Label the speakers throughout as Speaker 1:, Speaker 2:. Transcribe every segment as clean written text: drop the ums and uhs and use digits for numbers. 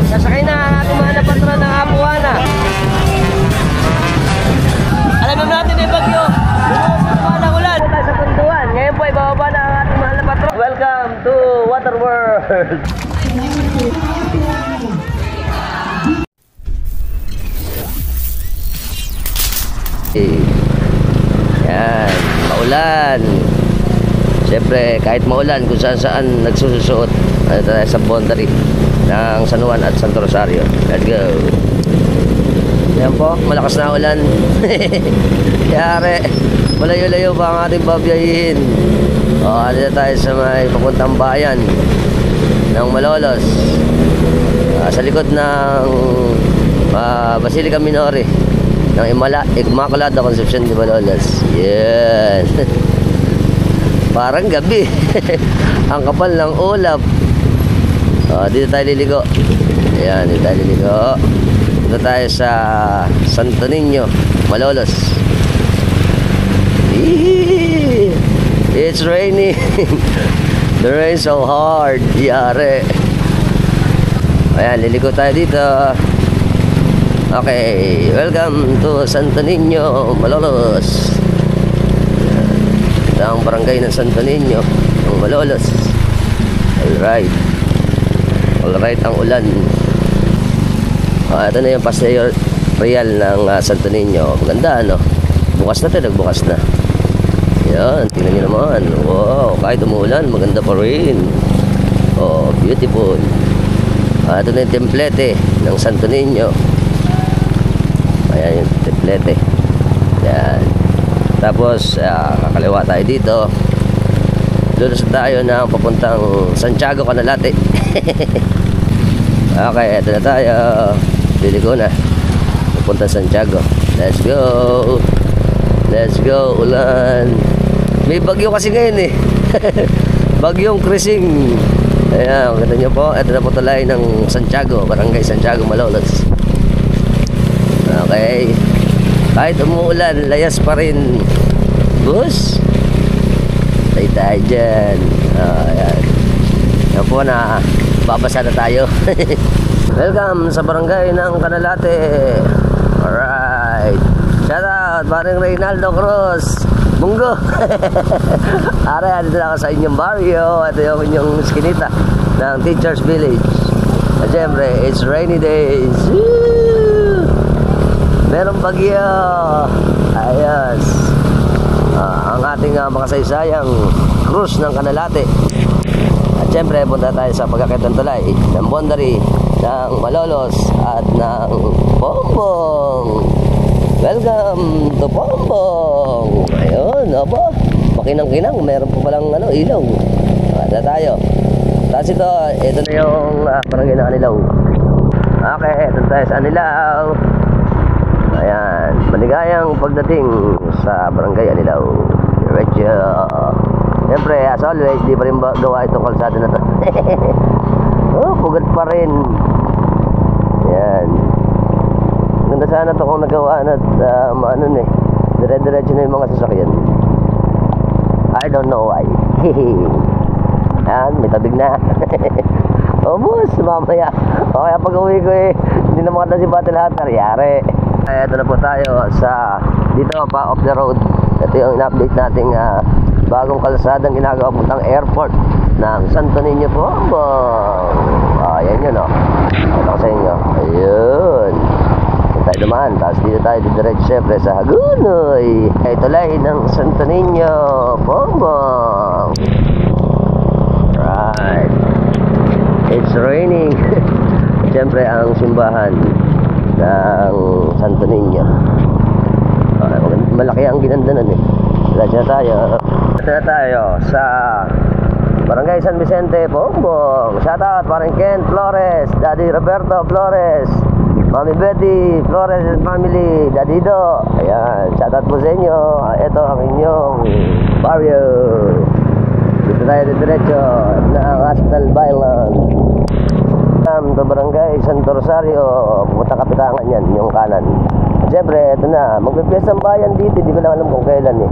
Speaker 1: Sasakay na ang ating mga napatron ng Apuana. Alam natin may bagyo. Walang ulan. Tayo sa Punduan. Ngayon po ay bababa na ang ating mga napatron. Welcome to Water World. Yan, maulan. Siyempre, kahit maulan, kung saan nagsusuot. Ano tayo sa boundary ng San Juan at Santo Rosario. Let's go. Yan po, malakas na ulan. Yari, malayo-layo pa ang ating babiyahin. O, ano na tayo sa may papuntang bayan ng Malolos. Sa likod ng Basilica Minore ng Immaculada Concepcion de Malolos. Yan. Parang gabi. Ang kapal ng ulap. Dito tayo liligo. Ayan, dito tayo liligo. Dito tayo sa Santo Niño, Malolos. It's raining. The rain so hard. Yari. Ayan, liligo tayo dito. Okay, welcome to Santo Niño, Malolos. Ito ang barangay ng Santo Niño, ng Malolos. Alright. Alright ang ulan. Ito na yung Paseo Real ng Santo Niño. Maganda, ano? Bukas na ito, nagbukas na. Yan, tingnan nyo naman. Wow, kahit umulan, maganda pa rin. Oh, beautiful. Ito na yung templete ng Santo Niño. Ayan yung templete. Yan. Tapos kakaliwa tayo dito. Lulus tayo na papuntang Santiago Canalate. Okay, eto na tayo. Liliko na papuntang Santiago. Let's go. Let's go, ulan. May bagyo kasi ngayon eh. Bagyong Krising. Ayan, kita nyo po. Eto na po talay ng Santiago, Barangay Santiago, Malolos. Okay. Kahit umuulan, layas pa rin. Bus. Tayo tayo dyan. Ayan. Yan po na babasa na tayo. Welcome sa barangay ng Canalate. Alright. Shout out, Baring Reynaldo Cruz. Munggo. Aray, dito na ako sa inyong barrio. Ito yung inyong skinita ng Teachers Village. At syempre, it's rainy days. Woo! Merong bagyo. Ayos. Ang ating makasaysayang cruise ng Canalate. At syempre, punta tayo sa pagkakit ng tulay ng boundary ng Malolos at ng Pombong. Welcome to Pombong. Ayun, opo. Makinang-kinang, meron pa palang ilaw. Ito tayo. Tapos ito na yung barangay ng Anilaw. Okay, ito tayo sa Anilaw. Ayan, maligayang pagdating sa barangay Anilaw. Diretso. Siyempre, as always, di pa rin gawa itong kalsada na to. Oh, pugat pa rin. Ayan. Ganda sana ito kung nagawa at dire-diretso na yung mga sasakyan. I don't know why. Ayan, may tabig na. Oh, boss, mamaya. Okay, pag uwi ko hindi na makata si Battle Hunter. Yari. Ito na po tayo sa dito pa off the road. Ito yung in-update nating bagong kalsadang ginagawa puntang airport ng Santo Niño po. Ayan yun, oh. Ito ko sa inyo. Ayun. Tayo naman, tapos dito tayo diretso syempre sa Hagunoy. Ito tulay ng Santo Niño, Pombong. Right. It's raining. Syempre ang simbahan ng Santo Niño. Malaki ang ginandanan eh. Diretso tayo. Ito na tayo sa Barangay San Vicente, Pombong. Shout out parang Ken Flores, Daddy Roberto Flores, Mami Betty Flores and family, Daddy Do. Ayan, shout out po sa inyo. Ito ang inyong barrio. Dito tayo diretso na ang Hospital Byland. To Barangay Santo Rosario, pumunta kapitangan yan, yung kanan. Siyempre, ito na, magpipiesang bayan dito, hindi ko lang alam kung kailan eh.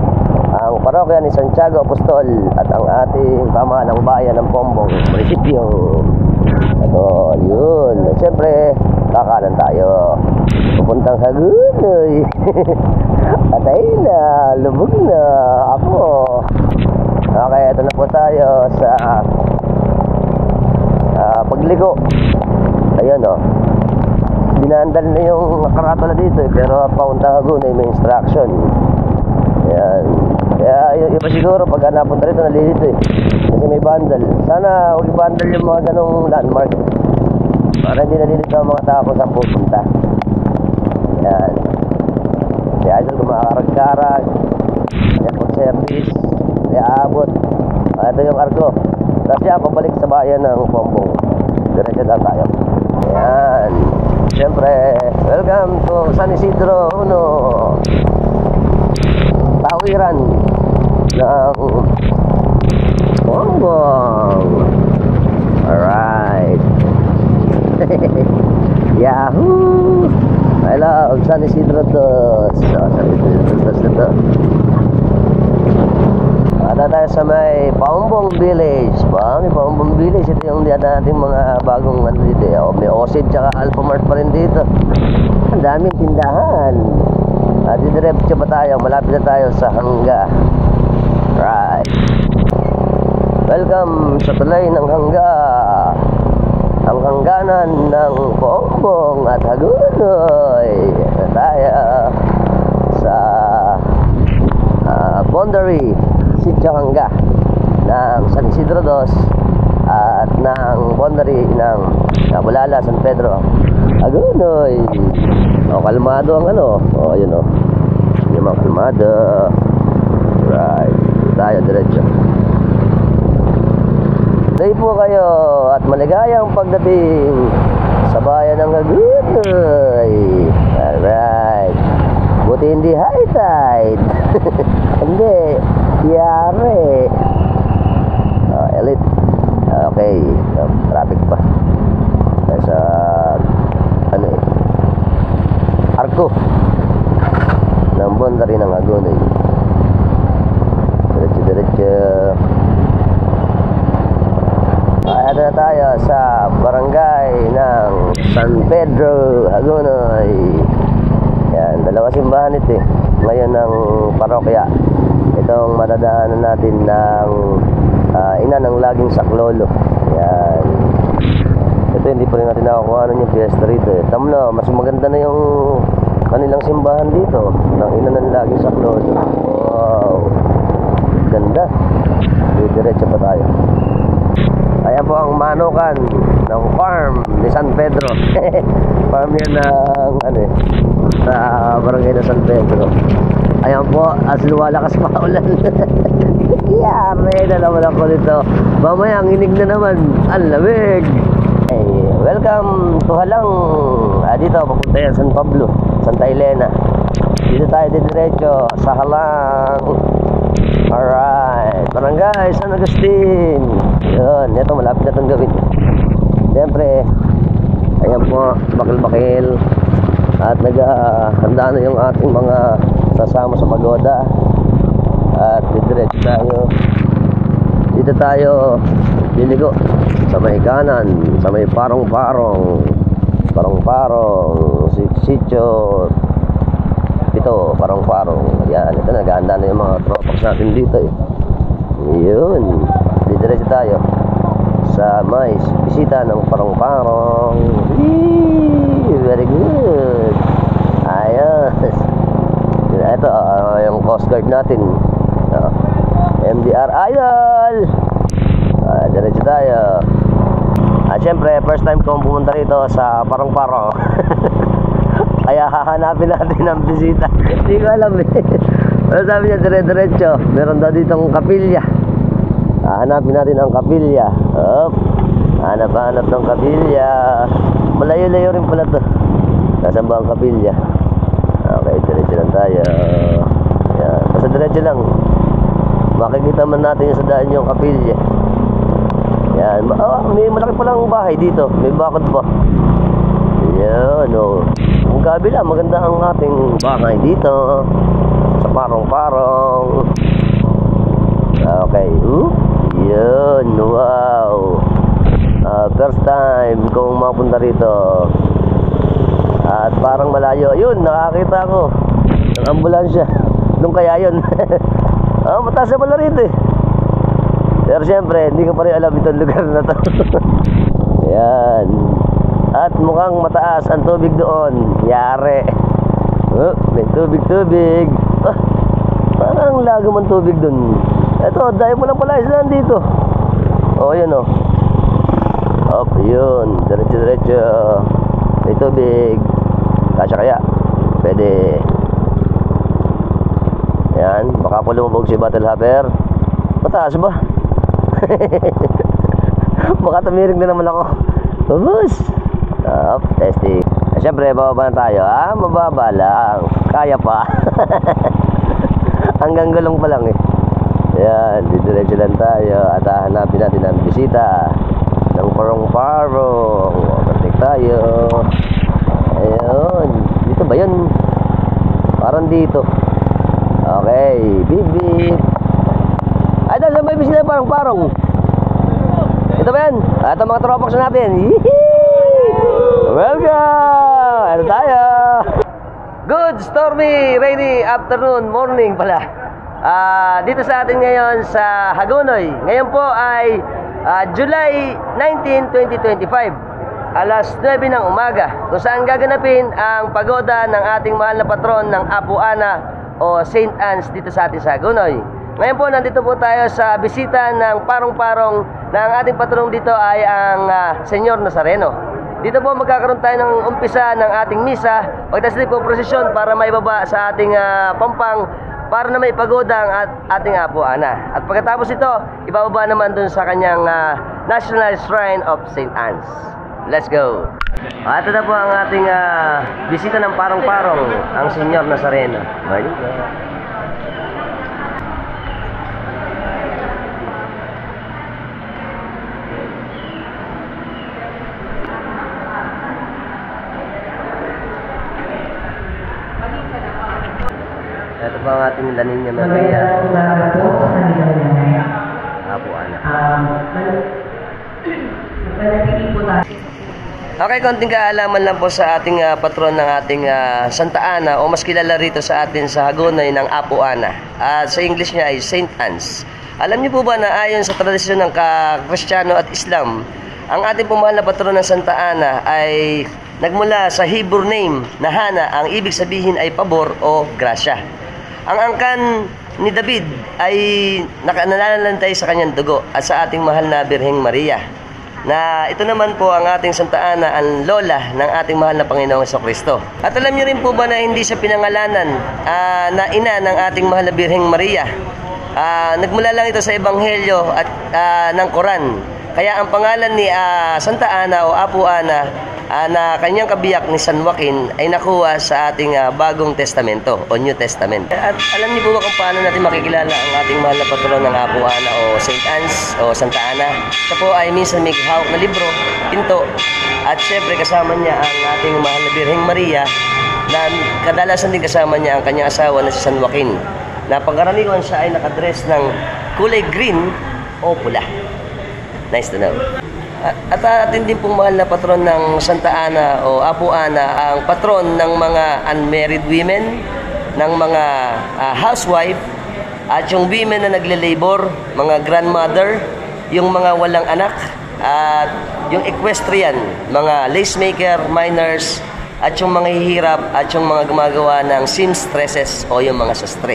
Speaker 1: Ang parokya ni Santiago Apostol at ang ating pamahalang bayan ng Pombong Munisipyo. Ito, yun. Siyempre, kakanan tayo. Pupuntang Hagunoy. Patay na, lubog na ako. Okay, ito na po tayo sa pagligo. Ayun o. Binandal na yung karatula dito pero papuntang Hagunoy may instruction. Ayan. Kaya yung iba siguro pag napunta rito nalilito kasi may bandal. Sana huwag i-bandal yung mga ganong landmark para hindi nalilito ang mga tao kung saan pupunta. Ayan. Si Idol kumakarag-karag, airport service, aabot. Ito yung Argo. Tapos yan, pabalik sa bayan ng Pompong. Diretso lang tayo. Ayan. Siyempre, welcome to San Isidro Uno. Tawiran ng Pompong. Alright. Yahoo! I love San Isidro Dos. San Isidro Dos na to. Ada tayo sa may Paumbong Village. May Paumbong Village. Ito yung nating mga bagong ano dito. May Osid tsaka Alphamart pa rin dito. Ang daming tindahan. Didiretso pa tayo. Malapit na tayo sa Hangga. Right. Welcome sa tulay ng Hangga. Ang hangganan ng Paumbong at Hagunoy. Tayo sa boundary Sitio Hangga ng San Isidro Dos at ng boundary ng Bulala, San Pedro, Hagunoy. Kalmado ang ano. Yun o. Yung mga kalmado. Right. Tayo diretso. Day po kayo at maligayang pagdating sa bayan ng Hagunoy. Alright. Buti hindi high tide. Hindi. Yari. Elite. Okay. Traffic pa. Sa ano Arco ng boundary ng Hagunoy. Diretso. Ito na tayo sa barangay ng San Pedro, Hagunoy. Yan, dalawa simbahan ito ngayon ng parokya. Itong madadaanan natin ng ina ng laging Saklolo. Yan. Ito hindi pa rin natin nakakuha yung fiesta rito. Tama na, mas maganda na yung kanilang simbahan dito ng ina ng laging Saklolo. Wow, ganda. Diretso pa tayo. Ayan po ang manukan ng farm ni San Pedro. Farm yan ng sa barangay na San Pedro. Ayan po, as luwalakas pa ulan. Yari na naman ako dito. Mamaya ang inig na naman. Ang lamig. Hey, welcome to Halang. Dito, papunta yan San Pablo, Santa Elena. Dito tayo diretso sa Halang. Alright, barangay San Agustin. Yun, ito malapit na itong gawin. Siyempre, ayan po, bakil-bakil. At naghahanda na yung ating mga sasama sa pagoda. At diretso tayo. Dito tayo liligo sa may kanan, sa may parong-parong sitio ito, parong-parong. Yan, ito naghahanda na yung mga tropax natin dito Yun, diretso tayo sa may bisita ng parong-parong. Very good. Ayos. Ito, yung Coast Guard natin. MDR Idol. Diretso tayo. Siyempre, first time kong pumunta rito sa parong-parong. Kaya hahanapin natin ang bisita. Hindi ko alam Pero sabi niya dire-diretso, meron daw ditong kapilya. Hahanapin natin ang kapilya. Hanap-hanap ng kapilya. Malayo-layo rin pala to. Nasaan ba ang kapilya? Okay, diretso lang tayo. Yan. Basta diretso lang. Makikita man natin yung sa daan yung kapilya. Yan. May malaki palang bahay dito. May bakod pa. Yan. Ang kabila, maganda ang ating bahay dito. Sa parong-parong. Okay. Yun. Wow. First time kung mapunta rito. At parang malayo. Ayun, nakakita ko ng ambulansya. Nung kaya yun. Mataas na pala rito eh. Pero syempre, hindi ko pa rin alam itong lugar na to. Ayan. At mukhang mataas ang tubig doon. Yari. May tubig-tubig. Parang lago man tubig doon. Ito, dahil mo lang pala isla dito. Yun Op, yun. Diretso-diretso. May tubig. Kasya kaya? Pwede. Ayan. Baka po lumabog si Battle Hopper. Mataas ba? Baka tumirig na naman ako. Ubus. Testing. Siyempre, bababa na tayo. Mababa lang. Kaya pa. Hanggang gulong pa lang eh. Ayan, didiretso lang tayo. At hahanapin natin ang bisita ng parong-parong. Overtake tayo. Ayun. Dito ba yun? Parang dito. Okay. Beep beep. Ay, dahil may bisita parong-parong. Ito ba yan? Ito mga tropox natin. Welcome! Ano tayo? Good, stormy, rainy afternoon, morning pala. Dito sa atin ngayon sa Hagonoy. Ngayon po ay July 19, 2025. Alas 9 ng umaga. Kung saan gaganapin ang pagoda ng ating mahal na patron ng Apo Ana o St. Anne's dito sa atin sa Hagonoy. Ngayon po, nandito po tayo sa bisita ng parong-parong na ang ating patron dito ay ang Senyor Nazareno. Dito po magkakaroon tayo ng umpisa ng ating misa. Pagdating po prosesyon para maibaba sa ating pampang para na may pagoda ang ating Apo Ana. At pagkatapos ito, ibababa naman dun sa kanyang National Shrine of St. Anne's. Let's go! Ito na po ang ating bisita ng parong-parong, ang Senyor Nazareno. Ito po ang ating Laninyo Maria. Apo Ana. Okay, konting kaalaman lang po sa ating patron ng ating Santa Ana o mas kilala rito sa atin sa Hagonoy ng Apo Ana. Sa English niya ay St. Anne's. Alam niyo po ba na ayon sa tradisyon ng Kristiyano at Islam, ang ating pumahal na patron ng Santa Ana ay nagmula sa Hebrew name na Hana, ang ibig sabihin ay pabor o grasya. Ang angkan ni David ay nananalantay sa kanyang dugo at sa ating mahal na Birheng Maria. Na ito naman po ang ating Santa Ana, ang lola ng ating mahal na Panginoong Jesucristo. At alam niyo rin po ba na hindi siya pinangalanan na ina ng ating mahal na Birheng Maria? Nagmula lang ito sa Ebanghelyo at ng Quran. Kaya ang pangalan ni Santa Ana o Apo Ana na kanyang kabiyak ni San Joaquin ay nakuha sa ating Bagong Testamento o New Testament. At alam niyo po ba kung paano natin makikilala ang ating mahal na patron ng Apo Ana o St. Anne's o Santa Ana? Ito po ay minsan may hawak na libro, pinto, at syempre kasama niya ang ating mahal na Birheng Maria na kadalasan din kasama niya ang kanyang asawa na si San Joaquin. Na pangkaraniwan siya ay nakadress ng kulay green o pula. Nice to know. At atin din pong mahal na patron ng Santa Ana o Apo Ana, ang patron ng mga unmarried women, ng mga housewife, at yung women na nagle-labor, mga grandmother, yung mga walang anak, at yung equestrian, mga lace maker, miners, at yung mga hihirap, at yung mga gumagawa ng seamstresses o yung mga sastre.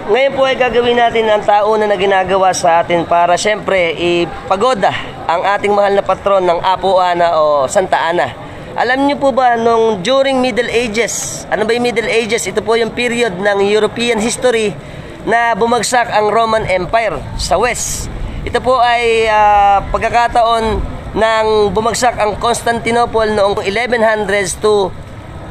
Speaker 1: Ngayon po ay gagawin natin ang tauna na ginagawa sa atin para syempre ipagoda ang ating mahal na patron ng Apo Ana o Santa Ana. Alam niyo po ba nung during Middle Ages, ano ba yung Middle Ages? Ito po yung period ng European history na bumagsak ang Roman Empire sa West. Ito po ay pagkakataon ng bumagsak ang Constantinople noong 1100s to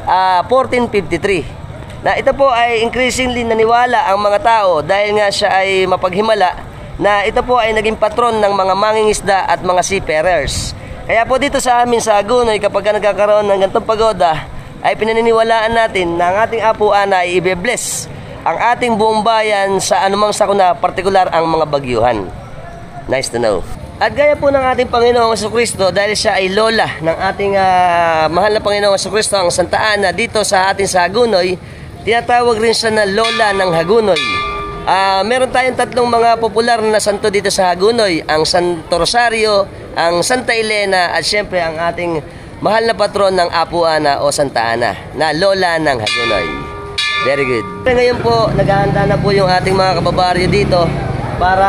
Speaker 1: 1453. Na ito po ay increasingly naniwala ang mga tao dahil nga siya ay mapaghimala na ito po ay naging patron ng mga mangingisda at mga seafarers. Kaya po dito sa amin sa Hagonoy, kapag nagkakaroon ng ganitong pagoda, ay pinaniniwalaan natin na ang ating Apo Ana ay i-bless ang ating buong bayan sa anumang sakuna, partikular ang mga bagyuhan. Nice to know. At gaya po ng ating Panginoong Jesucristo, dahil siya ay lola ng ating mahal na Panginoong Jesucristo, ang Santa Ana, dito sa ating sa Hagunoy, tinatawag rin siya na lola ng Hagunoy. Meron tayong tatlong mga popular na santo dito sa Hagunoy, ang Santo Rosario, ang Santa Elena, at syempre ang ating mahal na patron ng Apo Ana o Santa Ana, na lola ng Hagunoy. Very good. Ngayon po, naghahanda na po yung ating mga kababaryo dito para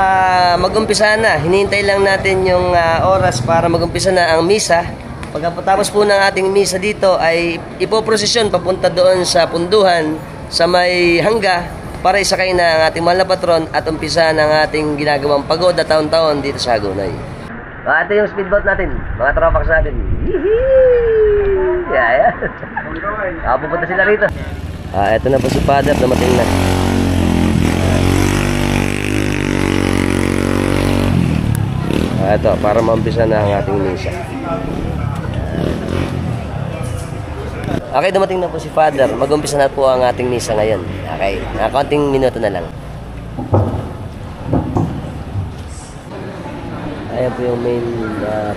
Speaker 1: mag-umpisa na. Hinihintay lang natin yung oras para mag-umpisa na ang misa. Pagkatapos po ng ating misa dito ay ipoprosesyon papunta doon sa punduhan sa may hangga para isakay na ang ating mahal na patron at umpisa ng ating ginagawang pagoda taon-taon dito sa Hagunoy. Ito yung speedboat natin, mga tropax natin. Yeah. Pupunta sila rito. Ito na po si Father, dumating na. Ito, para maumpisa na ang ating misa. Okay, dumating na po si Father. Mag-umpisa na po ang ating misa ngayon. Okay, konting minuto na lang. Ayan po yung main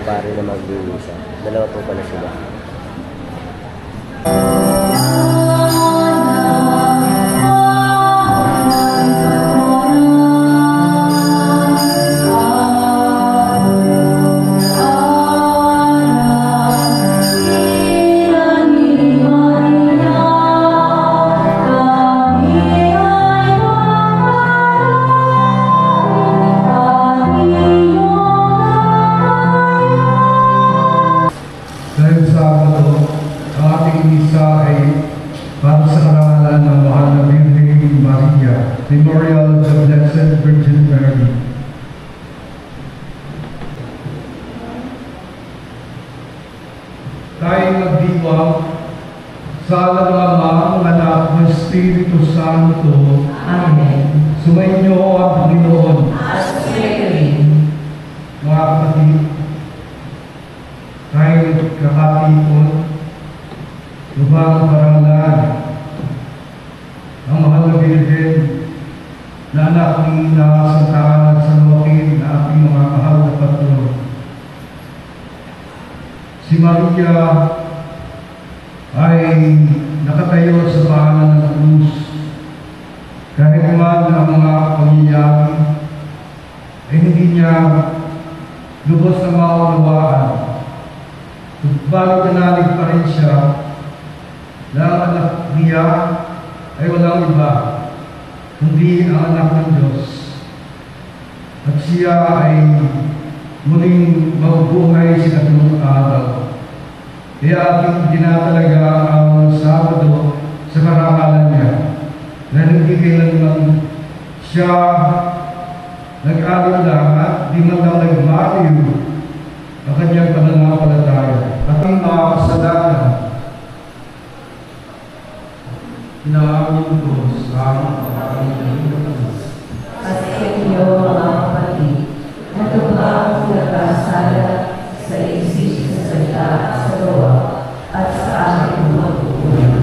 Speaker 1: pare na mag-misa. Dalawa po pala sila.
Speaker 2: Memorial of the Blessed Virgin Mary. Tayo magdiwang sa ng Ama, ng Anak, ng Espiritu Santo. Amen. Sumainyo ang Panginoon. Mga kapatid, tayo kakatipon, lubang parangalan ang mahal na Birhen na anak ni Santa Ana at San Joaquin na ating mga mahal na patron. Si Maria ay nakatayo sa paanan ng krus. Kahit man ang mga pangyayari ay hindi niya lubos na maunawaan. Bago nanalig pa rin siya na ang anak niya ay walang iba kundi ang anak ng Diyos, at siya ay muling mabubuhay sa tatlong araw. Kaya ating dinatalaga ang Sabado sa karangalan niya, na hindi kailanman siya nag-alinlangan, di man lang nagmaliw ang kanyang pananampalataya. At ang mga kasalanan na aming Diyos ang Panginoon.
Speaker 3: At sa inyo, mga kapatid, ito ba ang nagkasala sa isip, sa salita, sa gawa, at sa aking mga tutunan.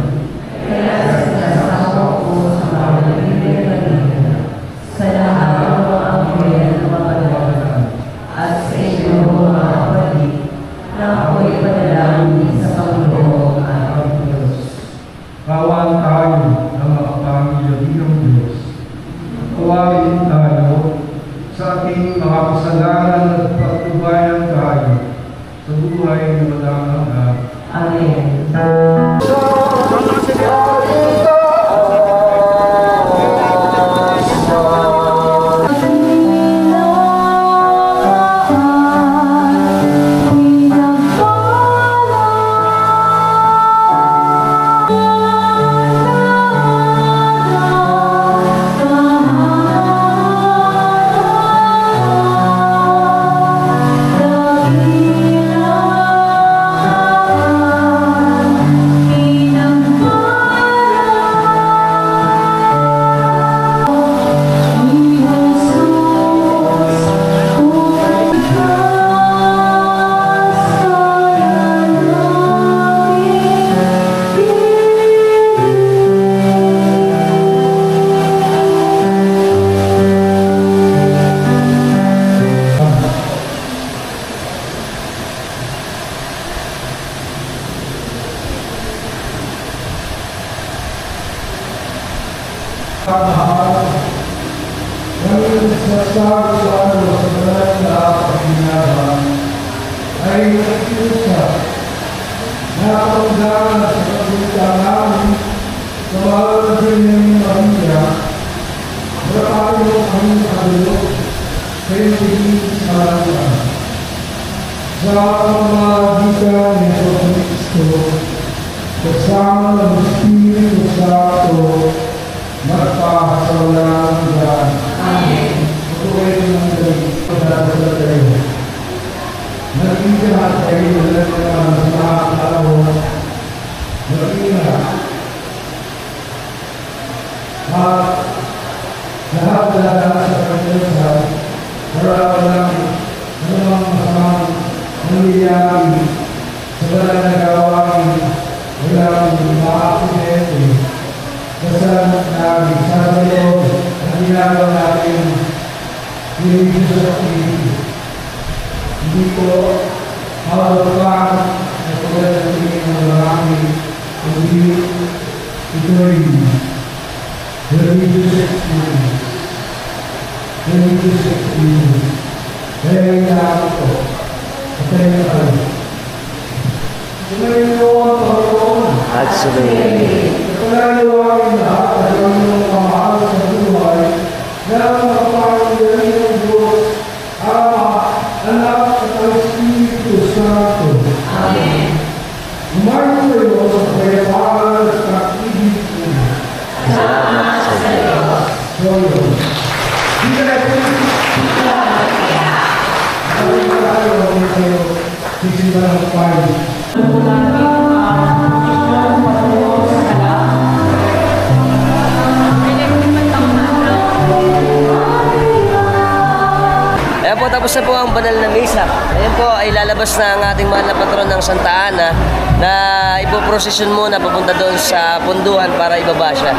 Speaker 3: Kaya sinasama ko sa mga nagbibigayin, sa lahat ng mga anghel na mapagdaan, at sa inyo, mga kapatid, na ako'y panalangin sa Panginoon aking Diyos.
Speaker 2: Kawan tayo ng mga pamilya ng Diyos. Kawain tayo sa ating mga kasalanan at pagtubayan tayo sa buhay na walang hanggan.
Speaker 3: Amen.
Speaker 2: mahal, ngayon sa sabi-sabi sa maraming na pagkinaban, ay nagkiusap na pagdaan sa pagkita namin sa mahal na Birheng Maria, marami mo kami nakadulog sa iyong sa maraming. Sa pamamagitan ni Kristo, kasama ng Espiritu Santo, magpasawalang hanggan. Amen. Ito kayo ng galing, pagdadala kayo. Nag-ingat kayo na naman sa mga tao. Nag-ingat. At lahat sa kanila para walang anumang masamang nangyayari sa walang nagawain, walang mga-aksidente. Kasal namin sa loob ang ginagawa natin yung Diyos at Pilipinas. Hindi ko mawagpang na tulad ng tingin ng marami kundi ito rin religious experience. Religious experience. Kaya hinahanap ko at kaya nakalap. Tumayon
Speaker 1: At sumayin.
Speaker 2: Pagkaliwagin lahat at ang iyong pamahal sa buhay na makapangyarihan ng Diyos, Ama, Anak at ang Espiritu Santo.
Speaker 3: Amen.
Speaker 2: Umayon kayo sa pagkayapaan at pag-ibig ko.
Speaker 3: Salamat sa Diyos.
Speaker 2: So yun. Hindi na ito. Sabi tayo kayo sisimba ng payo.
Speaker 1: Ayan po, tapos na po ang banal na misa. Ayan po, ay lalabas na ang ating mahal na patron ng Santa Ana na ipoprosesyon muna papunta doon sa punduhan para ibaba siya.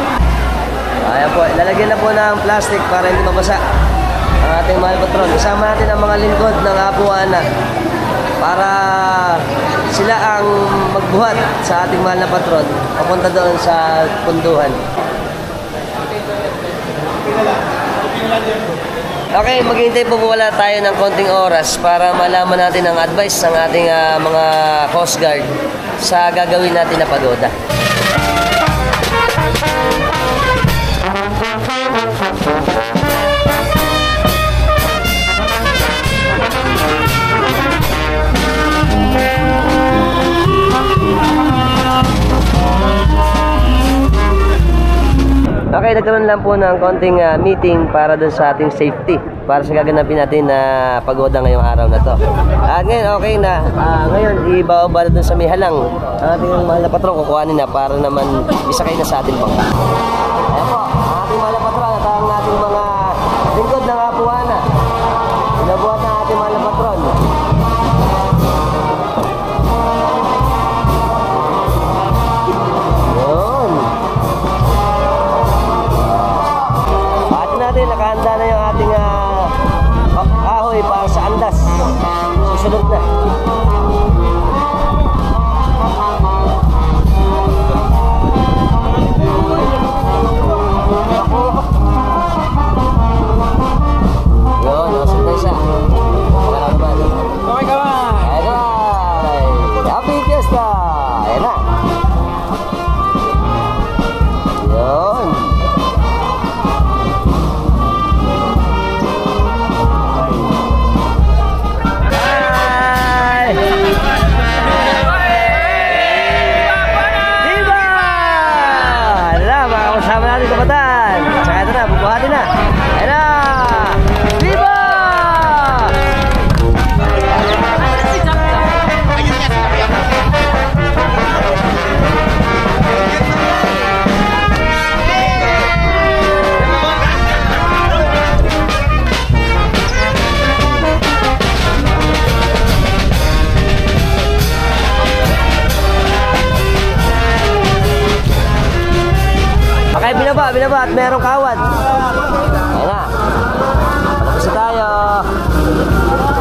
Speaker 1: Ayan po, lalagyan na po ng plastic para hindi mabasa ang ating mahal na patron. Isama natin ang mga lingkod ng Apo Ana para sila ang magbuhat sa ating mahal na patron papunta doon sa punduhan. Okay, maghihintay po wala tayo ng konting oras para malaman natin ang advice ng ating mga Coast Guard sa gagawin natin na pagoda. Okay, nagkaroon lang po ng konting meeting para doon sa ating safety para sa gaganapin natin na pagoda ngayong araw na to. At ngayon, okay na. Ngayon, ibababa na doon sa may halang ang ating mahal na patron. Kukuhanin na para naman isakay na sa ating bangka. Ayan po, ang ating mahal na patron at ang ating mga lingkod ng Apo Ana. Inabuhat na ating mahal na patron. Nakahanda na yung ating ahoy para sa andas. Susunod na. Yun, nasunod na isa. Okay ka ba? Happy Fiesta! Ayan na. Yun. Kasama natin kapatan. Tsaka ito na, bubuhatin na. Ayan na! Viva! Okay, binaba at merong kawad. Ayan na. Tapos tayo.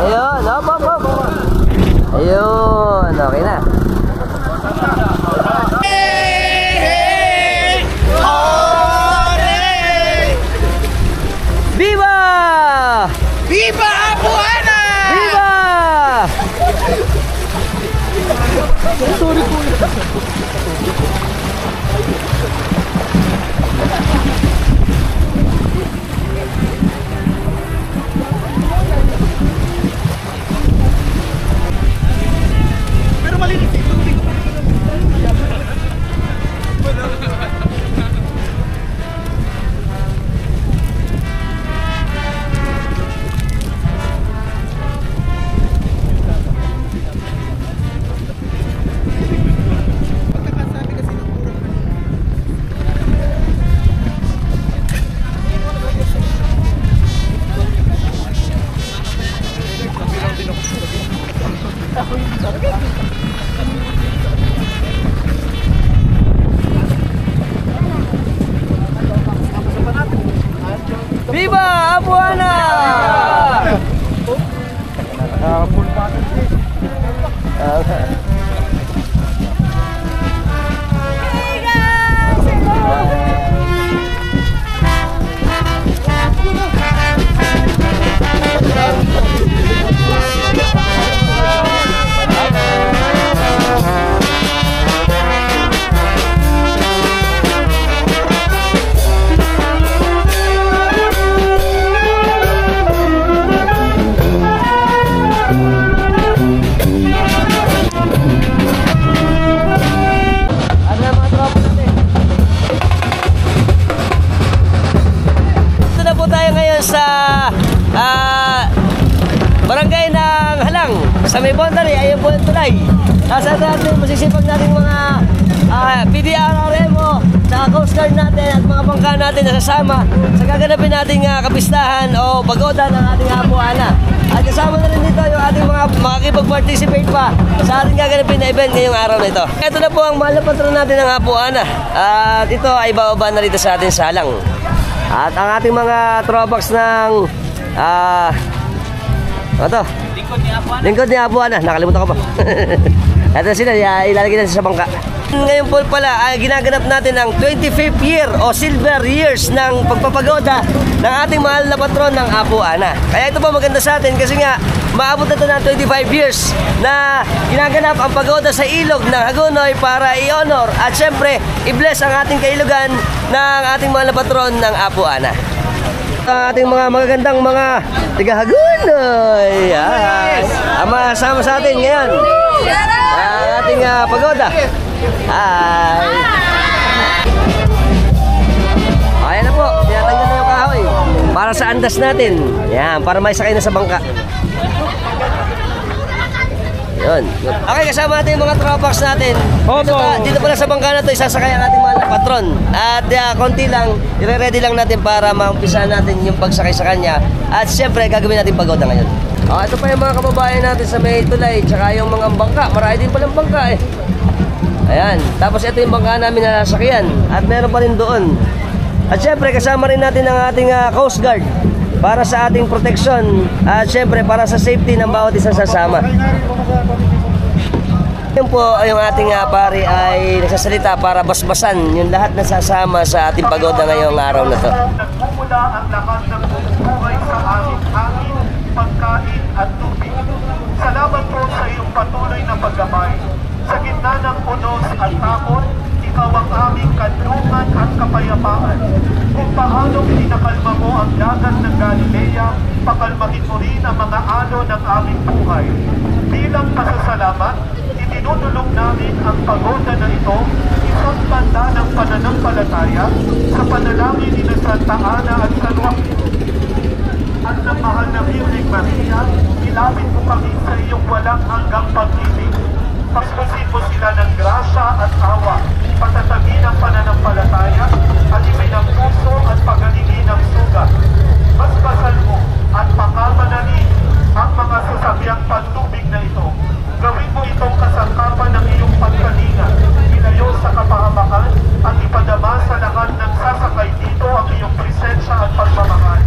Speaker 1: Ayun, hop. Ayun, okay na. Viva Apuana!
Speaker 2: Full package.
Speaker 1: Barangay ng Halang sa may boundary. Ayun po yung tulay. Nasa natin masisipag natin mga PDRRM sa Coast Guard natin at mga bangka natin na sasama sa gaganapin nating kapistahan o pagoda ng ating Apuana. At kasama na rin dito yung ating mga makikipag-participate pa sa ating gaganapin na event ngayong araw na ito. Ito na po ang mahal na patron natin ng Apuana. At ito ay bababa na rito sa ating salang. At ang ating mga throwbacks ng ito, lingkod ni Apuana. Nakalimutan ko pa. Ito sila, ilalagay natin sa bangka. Ngayon po pala, ginaganap natin ang 25th year o silver years ng pagpapagoda ng ating mahal na patron ng Apuana. Kaya ito po maganda sa atin kasi nga maabot na ito ng 25 years na ginaganap ang pagoda sa ilog ng Hagonoy para i-honor at syempre i-bless ang ating kailugan ng ating mahal na patron ng Apuana. Ang ating mga magagandang mga tiga-Hagonoy ang masama sa atin ngayon ang ating pagoda. Hi! Ayan na po, tinatanggal na yung kahoy para sa andas natin. Yan, para may sakay na sa bangka. Yun. Okay, kasama natin yung mga tropaks natin. Dito pala sa bangka na ito, isasakay ang ating mga patron. At konti lang, i-ready lang natin para maumpisa natin yung pagsakay sa kanya. At siyempre, gagawin natin pagoda ngayon. Ito pa yung mga kababayan natin sa may tulay, tsaka yung mga bangka. Marami din palang bangka eh. Ayan. Tapos ito yung bangka namin na nasakyan. At meron pa rin doon. At siyempre, kasama rin natin ang ating Coast Guard para sa ating protection at syempre para sa safety ng bawat isang sasama. Yun po yung ating pari ay nagsasalita para basbasan yung lahat na sasama sa ating pagoda ngayong araw na to.
Speaker 4: Nagmumula ang lahat ng buhay sa aming hangin, pagkain at tubig. Salamat po sa iyong patuloy na paggabay. Sa gitna ng unos at takot, ikaw ang aming kanlungan at kapayapaan. Kung paano pinakalma mo ang dagat ng Galilea, pakalmahin mo rin ang mga alon ng aming buhay. Bilang pasasalamat, itinutulog namin ang pagoda na ito, isang tanda ng pananampalataya sa panalangin ni Santa Ana at San Joaquin. At ng mahal na Virgin Maria, ilapit mo kami sa iyong walang hanggang pag-ibig. Pagsusin mo sila ng grasya at awa, patatagin ang pananampalataya, at ibig ng puso at pagalingin ng sugat. Basbasan mo at pakamanalin ang mga sasabiang pantubig na ito. Gawin mo itong kasangkapan ng iyong pagkalinga, ilayo sa kapahamakan, at ipadama sa lahat ng sasakay dito ang iyong presensya at pagmamahal.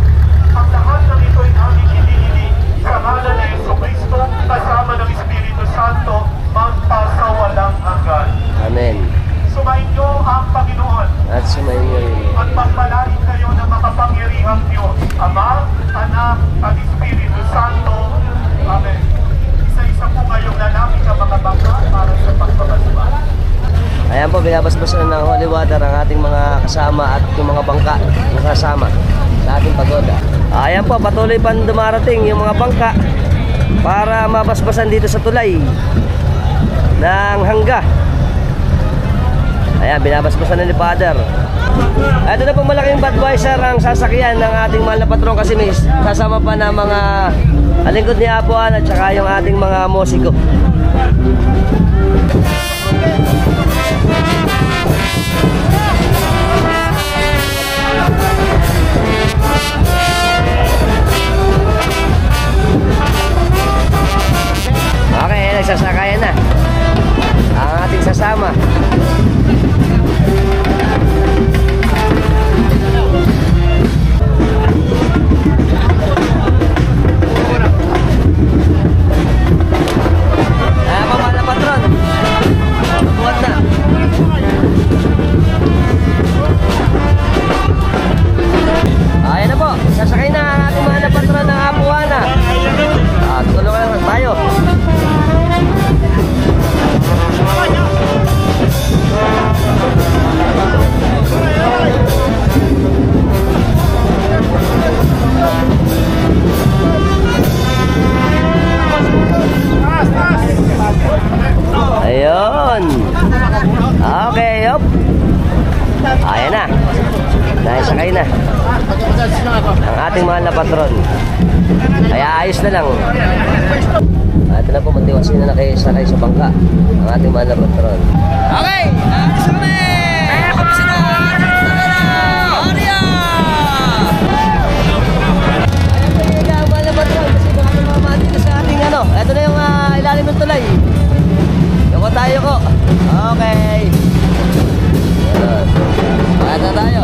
Speaker 4: Ang lahat ng ito ay aming hinihiling sa ngalan ni Jesucristo kasama ng Espiritu Santo magpasawalang hanggan.
Speaker 1: Amen.
Speaker 4: Sumayin niyo ang Panginoon
Speaker 1: At sumayin niyo rin.
Speaker 4: at pagpalain kayo ng makapangyarihang Diyos, Ama, Anak, at Espiritu Santo. Amen. Isa-isa po kayong lalapit ang mga bangka para sa pagbabasbas.
Speaker 1: binabasbasan ng holy water ang ating mga kasama at yung mga bangka na kasama sa ating pagoda. Ayan po, patuloy pa dumarating yung mga bangka para mabasbasan dito sa tulay ng hangga. Ayan, binabasbasan na ni Father. Ito na po malaking Budweiser ang sasakyan ng ating mahal na patron kasi may kasama pa na mga alingkod ni Apuan at saka yung ating mga musiko. Okay, nagsasakayan na ang ating sasama. Ayan na po, sasakay na ang ating mga patron ng Apuana. Tulungan lang tayo. Ayun. Okay, yup. Ayan na. Nasakay na ang ating mahal na patron. Kaya ayos na lang. Ito na po, matiwasin na nakisakay sa bangka ang ating mahal na patron. Okay, ayos na kami. Kapis na Aria. Ayun na ang mahal na patron kasi baka namamati na sa ating ano. Ito na yung ilalim ng tulay. Yoko tayo ko. Okay. Ayan na tayo.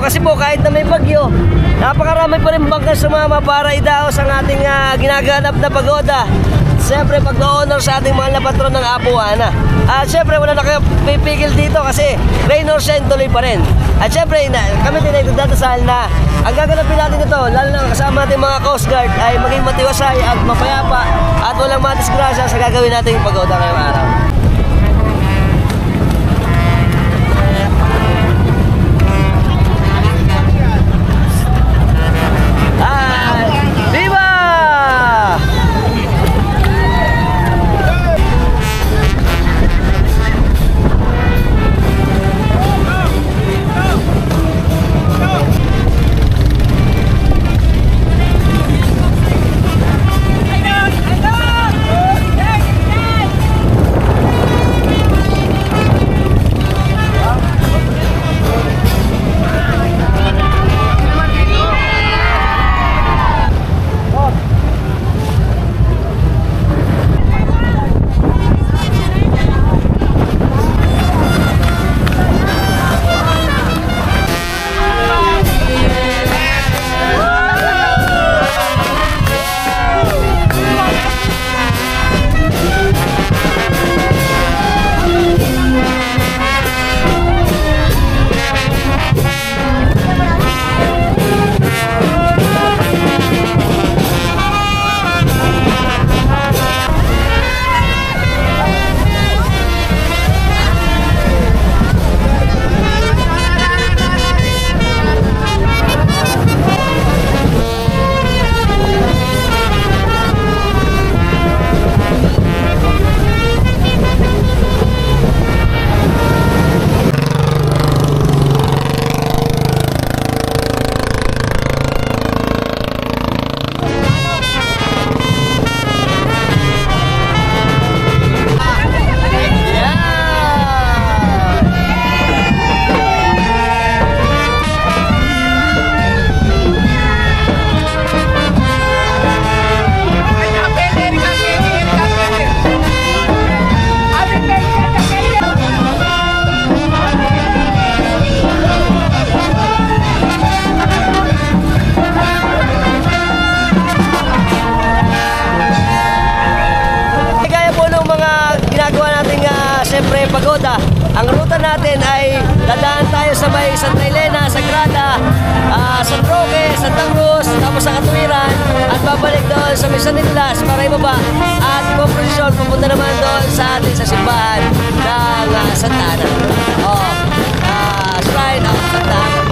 Speaker 1: Kasi po kahit na may bagyo, napakarami pa rin bangka sumama para idaos ang ating ginaganap na pagoda. Siyempre pag-honor sa ating mahal na patron ng Apuana. At siyempre wala na kayo pipigil dito kasi rain or shine tuloy pa rin. At siyempre kami din ay nagdadasal na ang gaganapin natin ito, lalo na kasama natin mga Coast Guard, ay maging matiwasay at mapayapa at walang madisgrasya sa gagawin natin yung pagoda ngayong araw. pabalik doon sa Mesa Nicolas para ibaba at komposisyon pupunta naman doon sa atin sa simbahan ng Santa Ana. Shrine of Santa Ana.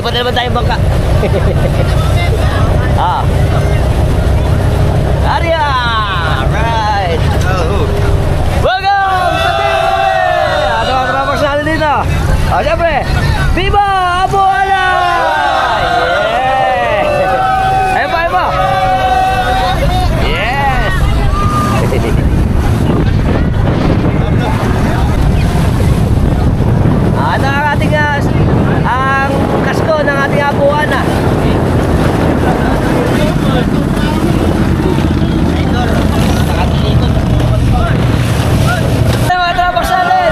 Speaker 1: Lilipat na naman tayong bangka. Ah. Aria! Right! Welcome sa Tingin! Ato ang trappers natin dito. Siyempre, Viva Abuana! Yeah! Ayun pa. Yes! Ito ang ating ang kasko ng ating Abuana. Mga trappers natin.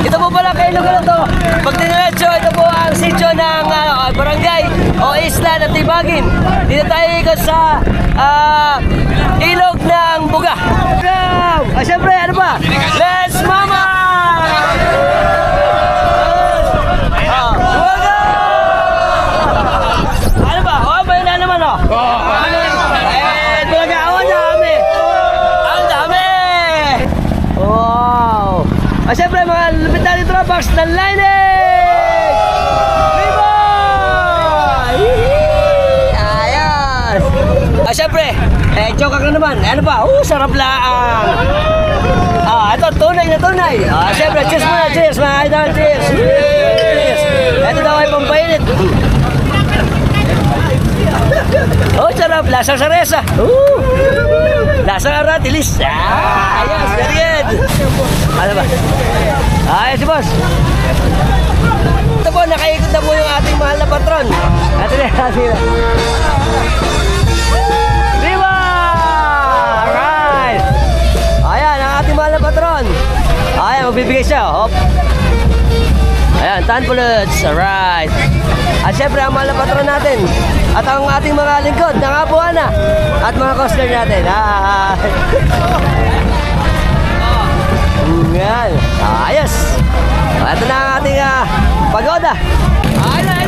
Speaker 1: Dito po pala kayo lugar na to. Pag diniretso, ito po ang sitio ng barangay o isla ng Tibagin. Dito tayo ikot sa ilog ng Buga. Siyempre, ano ba? Let's mama! Ano ba? O, ba yun na naman o? Talaga, ang dami! Ang dami! Wow! Siyempre, mga lupit natin trappers ng lining! Viva! Ayan! Siyempre, joke ka naman. Ano ba? Sarap laang! Ito, tunay na tunay. Siyempre, cheers muna, cheers mga idol, cheers! Cheers! Ito daw ay pampainit. Sarap, lasang saresa. Lasang aratilis. Ayos, very good. Ano ba? Ayos si boss. Ito po, nakaikot na po yung ating mahal na patron. Ito na, Viva! Alright! Ayan, ang ating mahal na patron. Ayan, magbibigay siya. Hop. Ayan, 10 bullets. Alright. At syempre, ang mahal na patron natin. At ang ating mga lingkod ng Abuana. At mga coaster natin. Ayan. Ayos. Ito na ang ating pagoda. Ayan.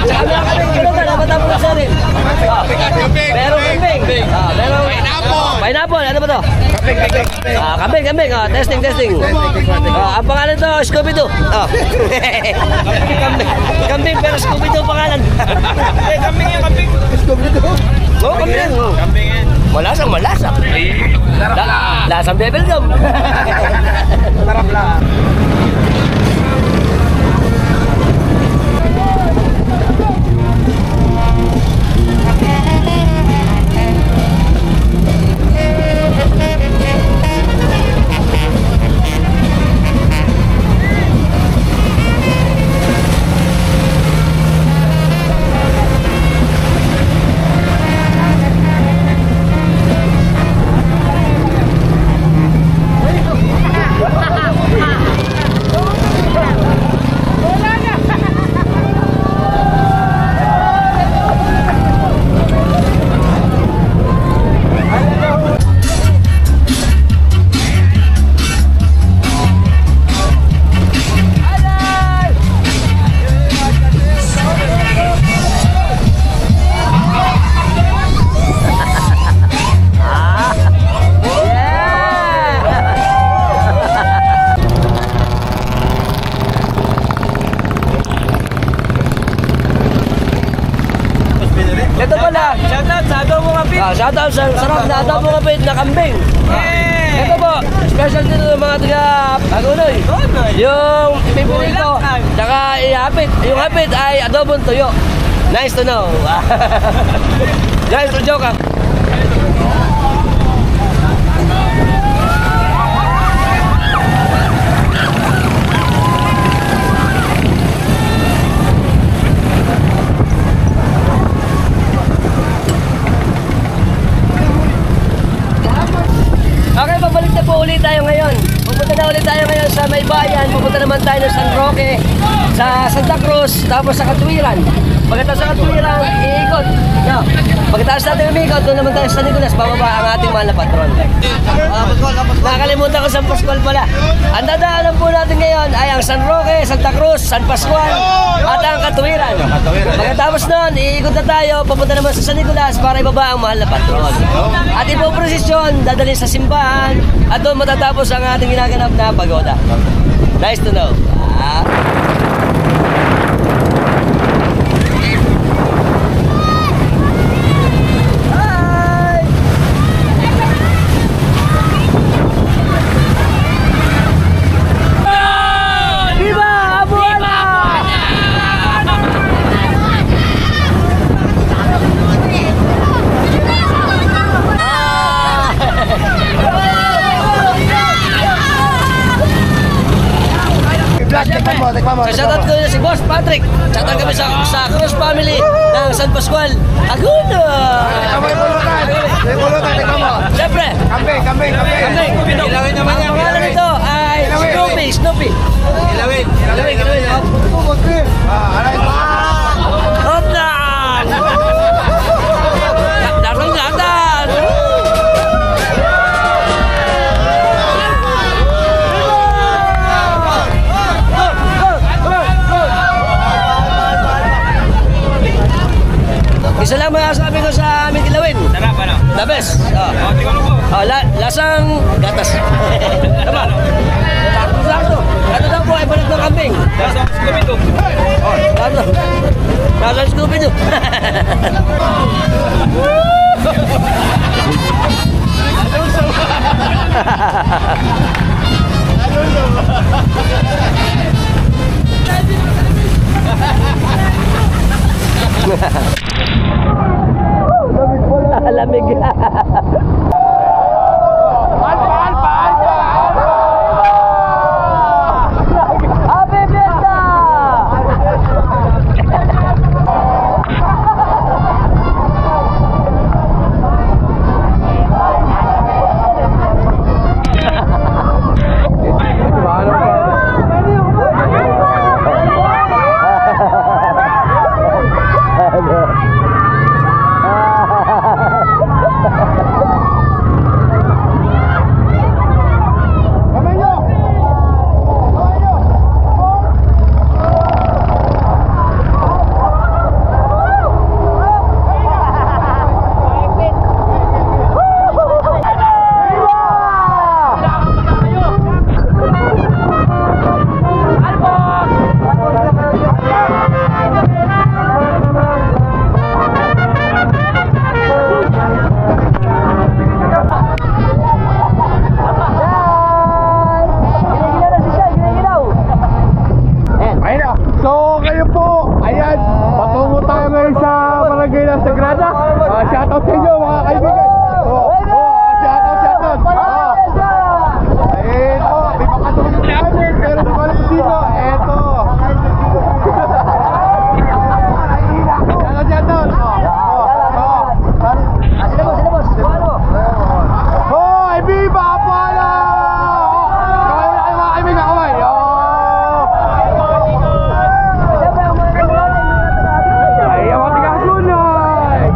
Speaker 1: Tsaka meron kami kinutan na matapos sa rin. Merong kambing. Merong pineapple. Ano ba to? Kambing. Testing. Ang pangalan to, Scooby-Doo. Kambing pero Scooby-Doo pangalan.
Speaker 2: Kambing. Scooby-Doo.
Speaker 1: Oo, kambing.
Speaker 2: Kambing yan.
Speaker 1: Malasang. Lasang bebel gum.
Speaker 2: Sarap lang.
Speaker 1: Ito pala. Shoutout sa adobo kapit. Shoutout sa sarap na adobo kapit na kambing. Ito po, special dito ng mga taga Agunoy. Yung ipipili ko, saka ihapit. Yung hapit ay adobong tuyo. Nice to know. Nice to joke. Okay, babalik na po ulit tayo ngayon. Pupunta na ulit tayo ngayon sa May Bayan. Pupunta naman tayo ng San Roque, sa Santa Cruz, tapos sa Katwiran. Pagkatapos sa Katwiran, iikot. No. Pagkatapos natin umikot, doon naman tayo sa San Nicolas, bababa ang ating mahal na patron. Nakakalimutan ko San Pascual pala. Ang dadaanan po natin ngayon ay ang San Roque, Santa Cruz, San Pascual, at ang Katwiran. Pagkatapos noon, iikot na tayo, pupunta naman sa San Nicolas para ibaba ang mahal na patron. At ipoprosesyon, dadalhin sa simbahan, at doon matatapos ang ating ginaganap na pagoda. Nice to know. Shoutout ko si Boss Patrick. Shoutout kami sa Cruz family ng San Pascual, Aguna. Siyempre, kambing. Ilawin naman yan. Ang pangalan nito ay Snoopy. Ilawin. Hotdog! Darong gatan! Isa lang masasabi ko sa aming kilawin. Sarap, ano? The best. Lasang gatas. Tama. Gato daw po ay balik ng kambing. Lasang Scooby-Doo. Lasang Scooby-Doo. Lamig. Happy Fiesta!
Speaker 2: shoutout sa inyo mga kaibigan. Shoutout. Ito, may makatulong namin, pero di ba alam kung sino? Ito. Shoutout.
Speaker 1: Sino boss?
Speaker 2: Hoy, viva Apollo! Mga kaibigan, kaway. Ay, ang mga taga-Sunay!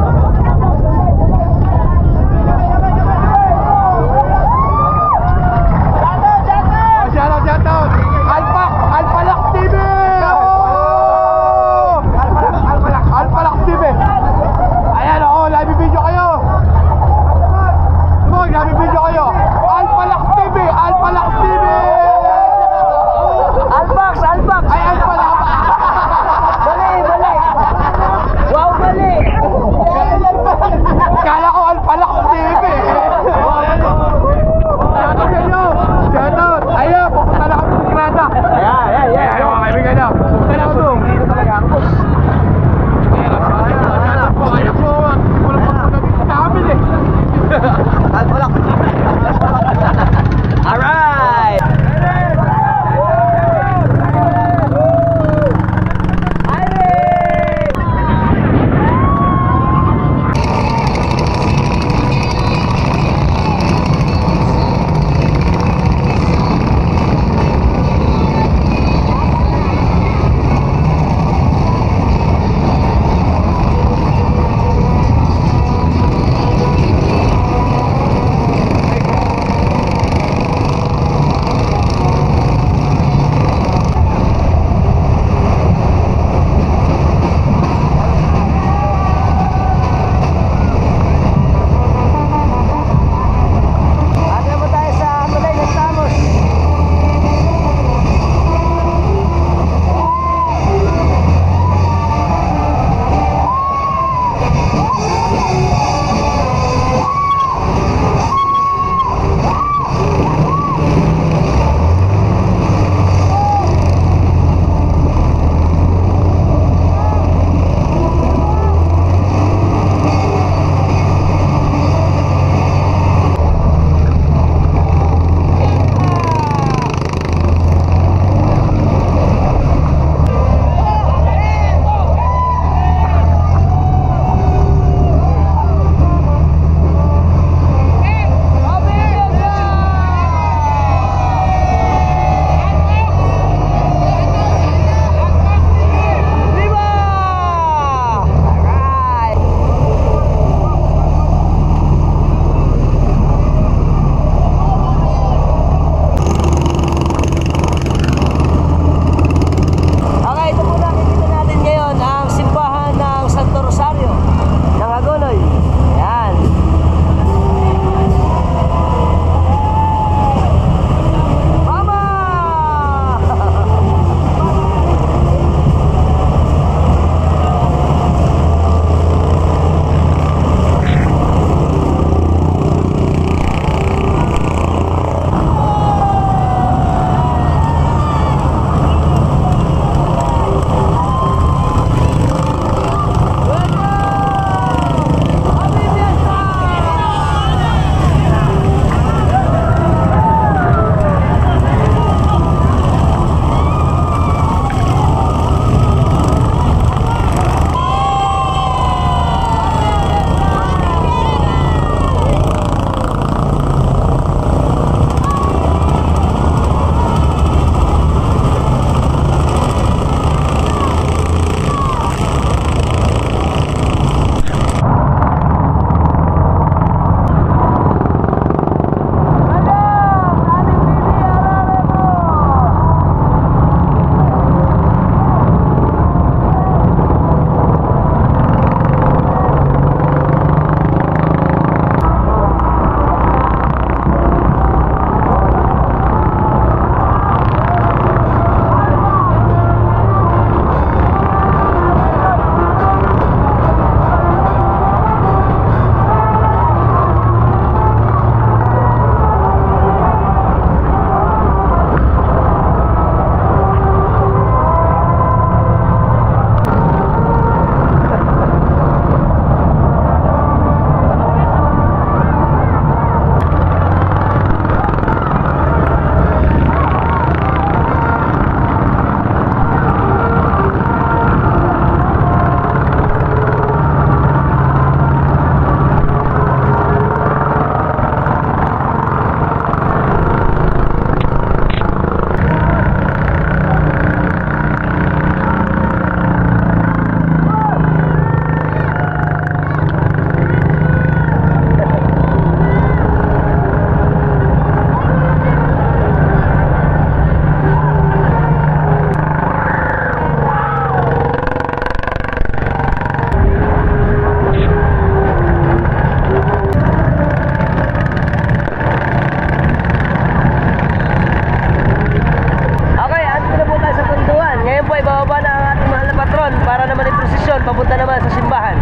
Speaker 1: papunta naman sa simbahan.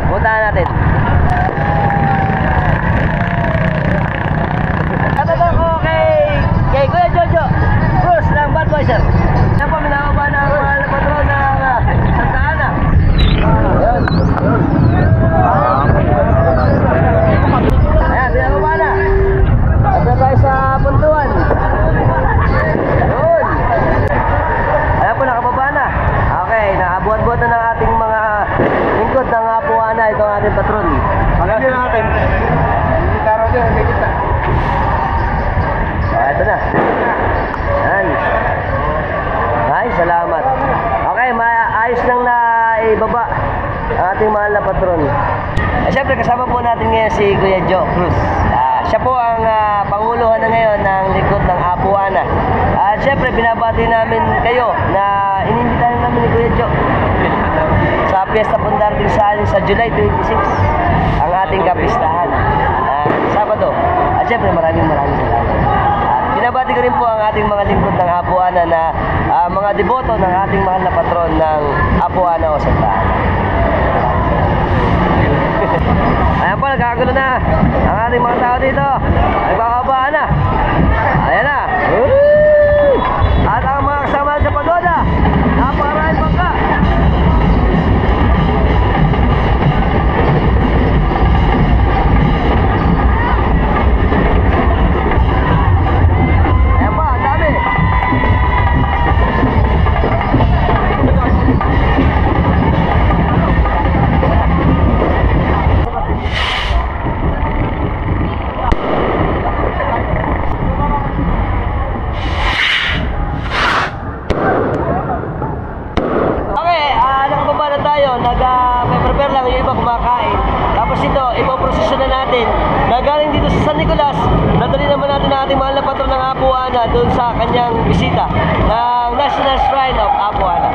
Speaker 1: Puntahan natin. Tatanong ko kay Kuya Jojo Cruz ng Budweiser. Yan po, minababa ng mahal na patron ng Santa Ana. Ayan. Ayan, binababa na. At na tayo sa puntuan. Yun. Ayan po, nakababa na. Okay, nakabuhat-buhat na ng ating mga lingkod ng Apuana. Ito ang ating patron.
Speaker 2: Pagkasin natin. Taro dyan, may kita.
Speaker 1: Ito na. Ayan. Ay, salamat. Okay, maayos lang na ibaba ang ating mahal na patron. Siyempre, kasama po natin ngayon si Kuya Joe Cruz. Siya po ang panguluhan na ngayon ng lingkod ng Apuana. At siyempre, binabati namin kayo na inimbitahan namin ni Kuya Joe sa Fiesta Pundarting sa July 26, ang ating kapistahan. Sabado. At siyempre, maraming salamat. Binabati ko rin po ang ating mga lingkod ng Apuana na mga deboto ng ating mahal na patron ng Apuana o Santa Ana. Ayan po, nagkakagulo na ang ating mga tao dito. Nagkakabaan na. Ayan na. At ang mga kasama sa pagoda, napakaraing bangka. Ayan pa, ang dami. Nag-prepare lang yung iba kumakain. Tapos ito, ipoprosesyon na natin. Nagaling dito sa San Nicolas, nadali naman natin ang ating mahal na patron ng Apuana doon sa kanyang bisita ng National Shrine of Apuana.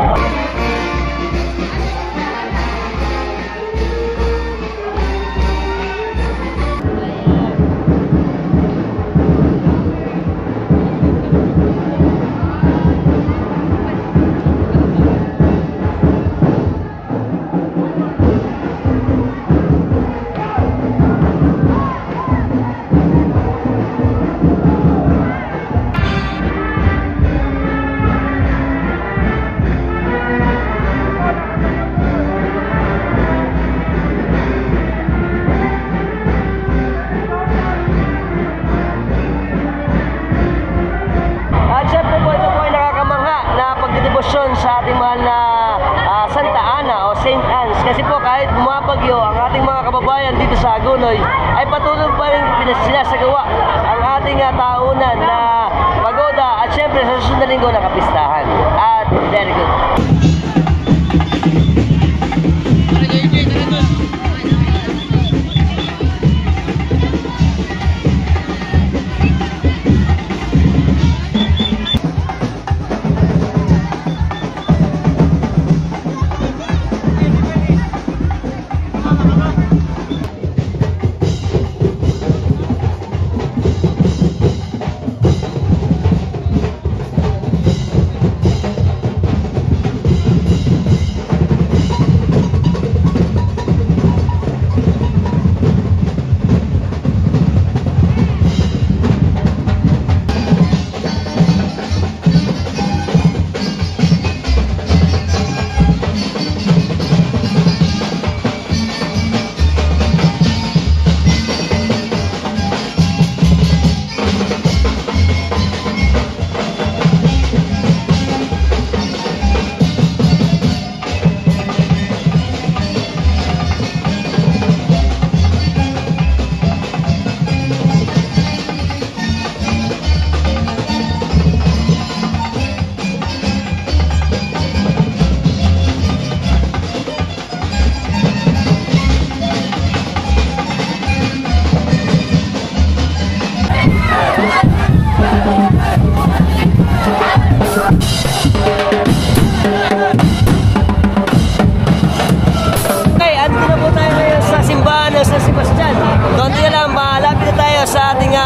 Speaker 1: Sa ating mahal na Santa Ana o St. Anne's, kasi po kahit bumabagyo ang ating mga kababayan dito sa Agunoy ay patuloy pa rin sinasagawa ang ating taunan na pagoda at syempre sa susunod na linggo na kapistahan. At very good.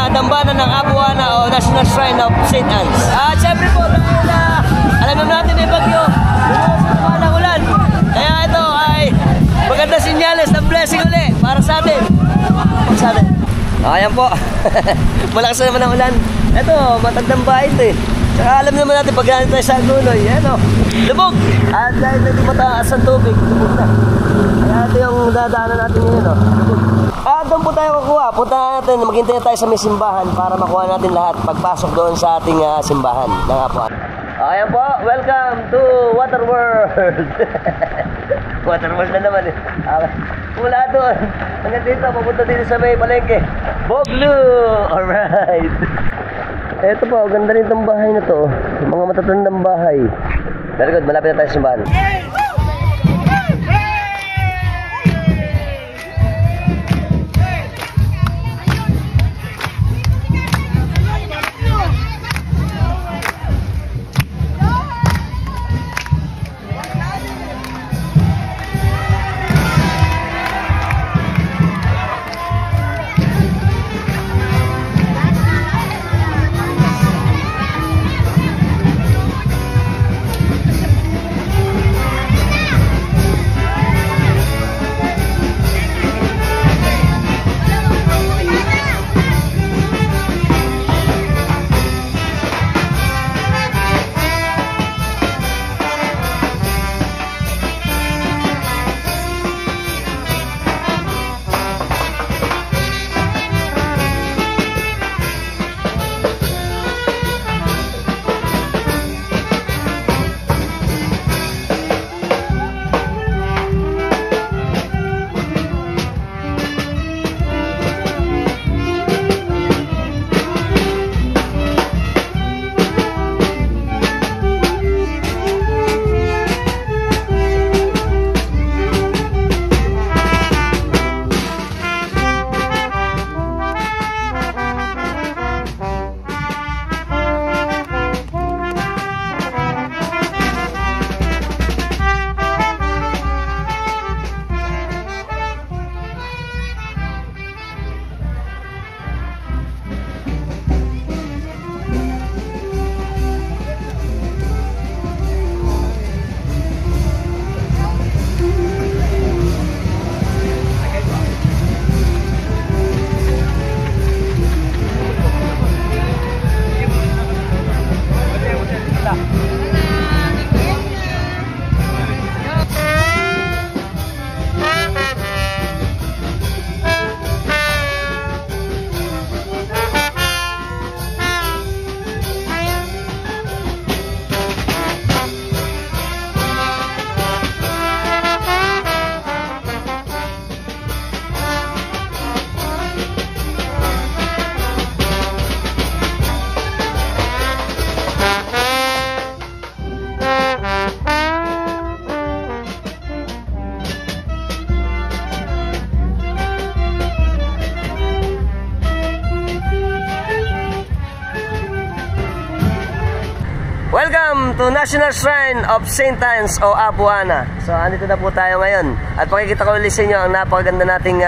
Speaker 1: dambana ng Apuana o National Shrine of St. Anne's. At syempre po, dahil alam naman natin may bagyo, lumuwas na naman ang ulan. Kaya ito ay Ayan po. Malakas na naman ang ulan. Ito, matandang bahay ito eh. Saka alam naman natin pag ganito tayo sa Agunoy. Ayan o, lubog. At dahil naging mataas ang tubig, lubog na. Kaya ito yung dadaanan natin ngayon o. Lubog. Doon po tayo kukuha. Punta natin, maghintay na tayo sa may simbahan para makuha natin lahat pagpasok doon sa ating simbahan ng Apuana. Ayan po, welcome to Waterworld. Waterworld na naman eh. Mula doon, hanggang dito, papunta dito sa may palengke. Boglu! Alright. Ito po, ganda rin itong bahay na to. Mga matatandang bahay. Very good, malapit na tayo sa simbahan. Welcome to National Shrine of St. Anne's o Apuana. So, andito na po tayo ngayon. At pakikita ko ulit sa inyo ang napakaganda nating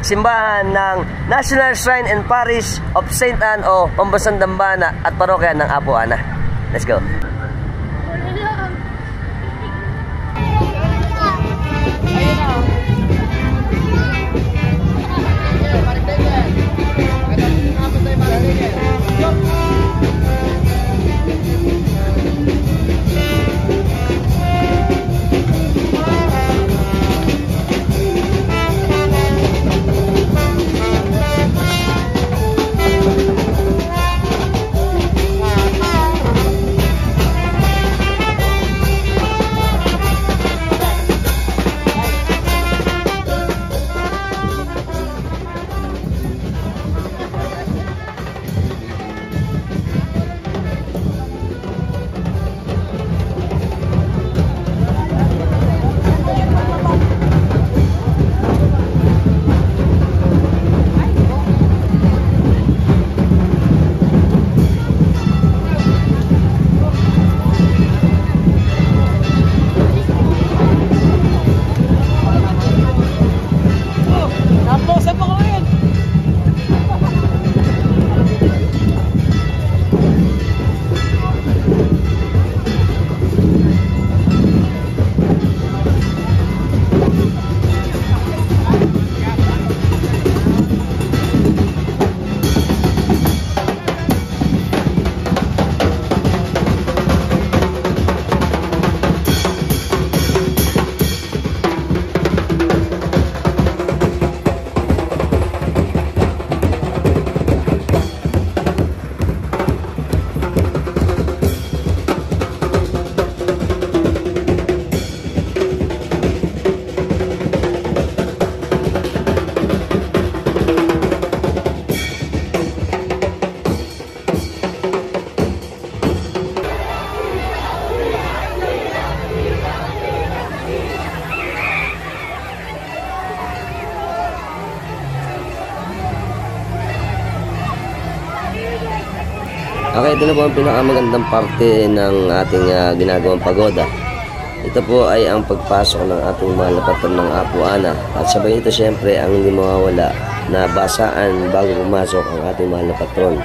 Speaker 1: simbahan ng National Shrine and Parish of St. Anne o Pambansang Dambana at Parokya ng Apuana. Let's go. Okay, ito na po ang pinakamagandang parte ng ating ginagawang pagoda. Ito po ay ang pagpasok ng ating mahal na patron ng Apo Ana. At sabay ito syempre ang hindi mawawala na basaan bago pumasok ang ating mahal na patron.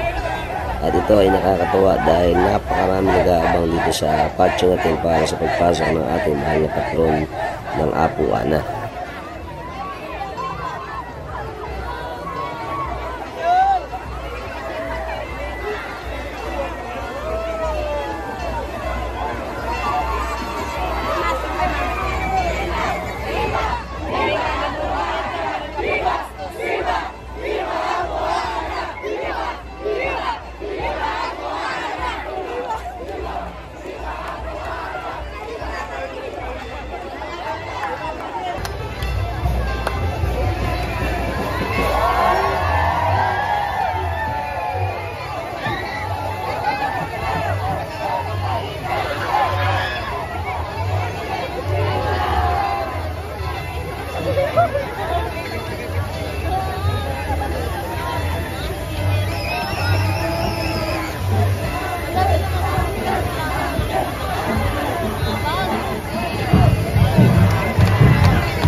Speaker 1: At ito ay nakakatawa dahil napakarami nag-aabang dito sa patio natin para sa pagpasok ng ating mahal na patron ng Apo Ana.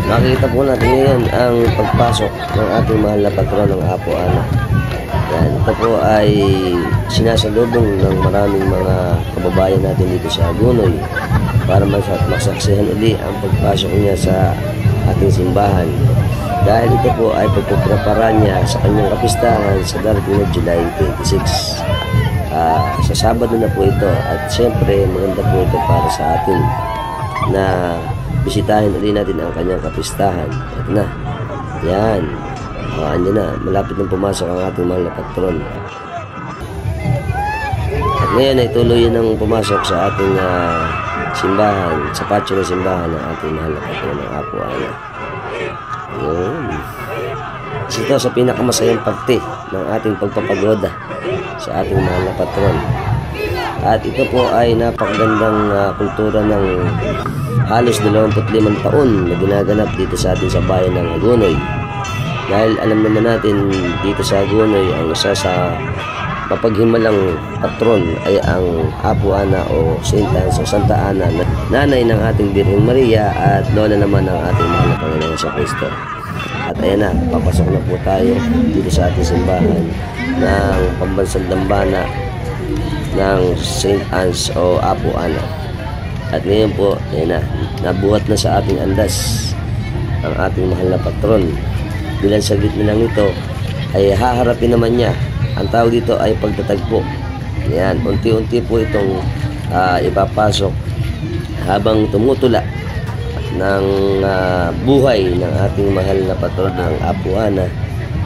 Speaker 1: Makikita po natin ngayon ang pagpasok ng ating mahal na patron ng Apo Ana. Yan, ito po ay sinasalubong ng maraming mga kababayan natin dito sa Agunoy para masaksihan uli ang pagpasok niya sa ating simbahan. Dahil ito po ay pagpuprepara niya sa kanyang kapistahan sa darating na July 26. Sa Sabado na po ito at siyempre maganda po ito para sa atin na bisitahin ulit natin ang kanyang kapistahan. Ito na. Yan. Andyan na. Malapit nang pumasok ang ating mahal na patron. At ngayon ay tuloy nang pumasok sa ating simbahan, sa patio ng simbahan ng ating mahal na patron ng Apo Ana. Yun. Ito sa pinakamasayang parte ng ating pagpapagoda sa ating mahal na patron. At ito po ay napakagandang kultura ng halos 25 taon na ginaganap dito sa atin sa bayan ng Agunoy. Dahil alam naman natin dito sa Agunoy ang isa sa mapaghimalang patron ay ang Apo Ana o Saint Anne o Santa Ana, nanay ng ating Birheng Maria at lola naman ng ating mahal na Panginoon sa Kristo. At ayan na, papasok na po tayo dito sa ating simbahan ng pambansang dambana ng Saint Anne o Apo Ana. At ngayon po, ayan na, nabuhat na sa ating andas ang ating mahal na patron. Bilang sa gitna lang ito, ay haharapin naman niya. Ang tawag dito ay pagtatagpo. Ayan, unti-unti po itong ipapasok habang tumutula ng buhay ng ating mahal na patron ng Apo Ana,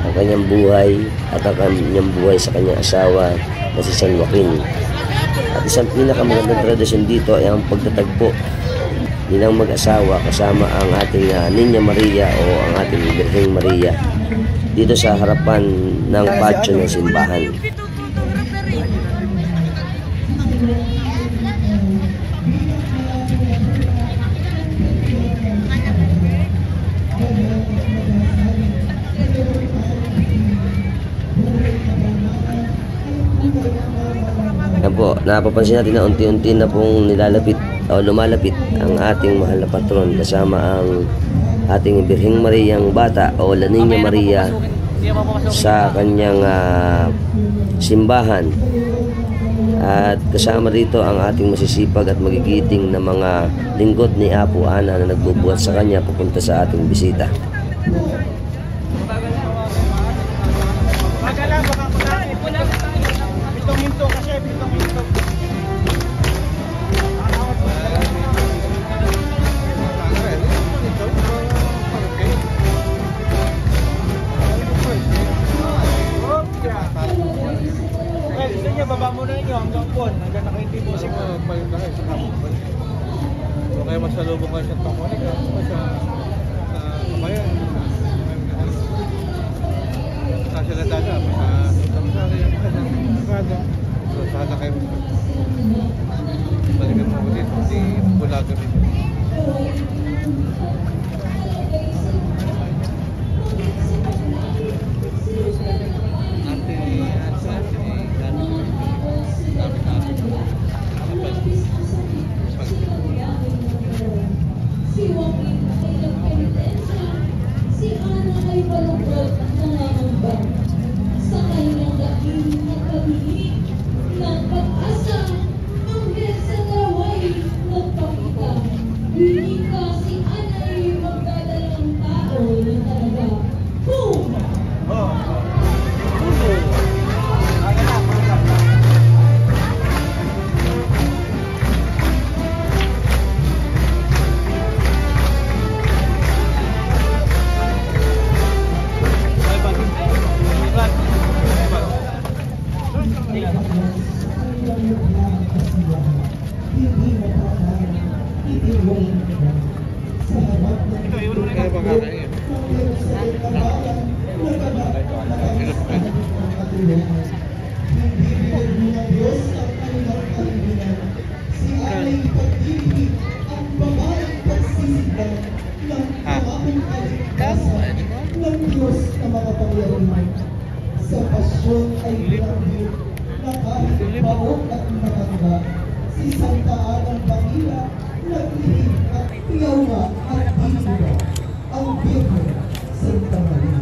Speaker 1: ang kanyang buhay at ang kanyang buhay sa kanyang asawa na si San Joaquin. At isang pinakamagandang tradisyon dito ay ang pagtatagpo nilang mag-asawa kasama ang ating Niña Maria o ang ating Birheng Maria dito sa harapan ng patio ng simbahan. Yan po, napapansin natin na unti-unti na pong nilalapit o lumalapit ang ating mahal na patron kasama ang ating Birheng Mariang Bata o La Niña Maria sa kanyang simbahan. At kasama rito ang ating masisipag at magigiting na mga lingkod ni Apo Ana na nagbubuhat sa kanya papunta sa ating bisita.
Speaker 5: Baba muna ninyo hanggang pon, hanggang nakaintindi mo sa palit na kayo sa kamot. So kaya masalubong kayo sa Tamonik, sa kabayan. Sa sila dada, sa yung mga so sana kayo ba kakain?
Speaker 6: ng Diyos na makapangyarihan. Sa pasyon ay pinagdip na kahit baok at matanda. Si Santa Anang Bakila, nag-ihig at piyawa at bibira. Ang Birhen, Santa Maria.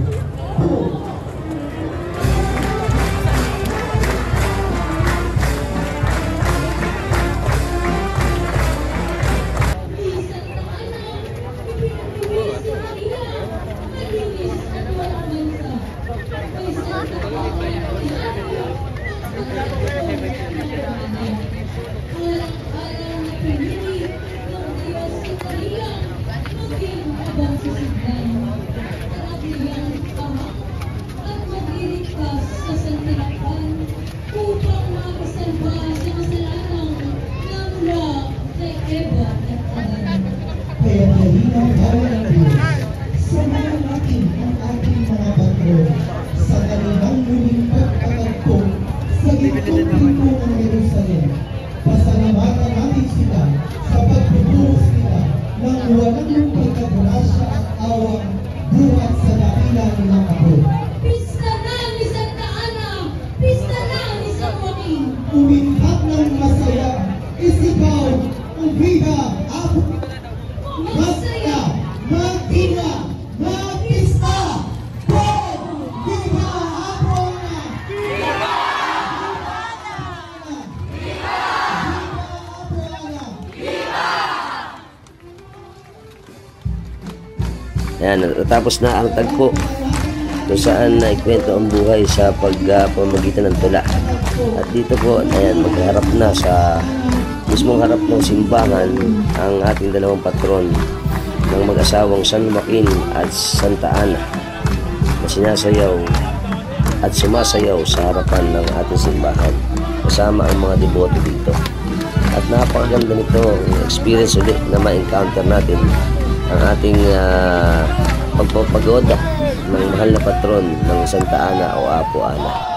Speaker 6: Kaya halinaw tayo ng Diyos, samahan natin ang ating mga patron sa kanilang muling pagkakagpong sa gitong tingko ng Jerusalem. Pasalamatan natin sila sa pagpupuros nila ng walang pagkagrasya at awang buhat sa dakila nilang ako.
Speaker 7: Pista na ni Santa Ana! Pista na ni San Joaquin!
Speaker 6: Uminghap ng masaya, isigaw, umbiga, apo. Basta, magtina, magpista, po! Viva Apona! Viva Apona! Viva Apona!
Speaker 1: Ayan, natapos na ang tagpo kung saan naikwento ang buhay sa pamamagitan ng tula. At dito po, ayan, magharap na sa mismong harap ng simbahan ang ating dalawang patron ng mag-asawang San Joaquin at Santa Ana na sinasayaw at sumasayaw sa harapan ng ating simbahan kasama ang mga deboto dito. At napakaganda nito ang experience ulit na ma-encounter natin ang ating pagpapagoda ng mahal na patron ng Santa Ana o Apo Ana.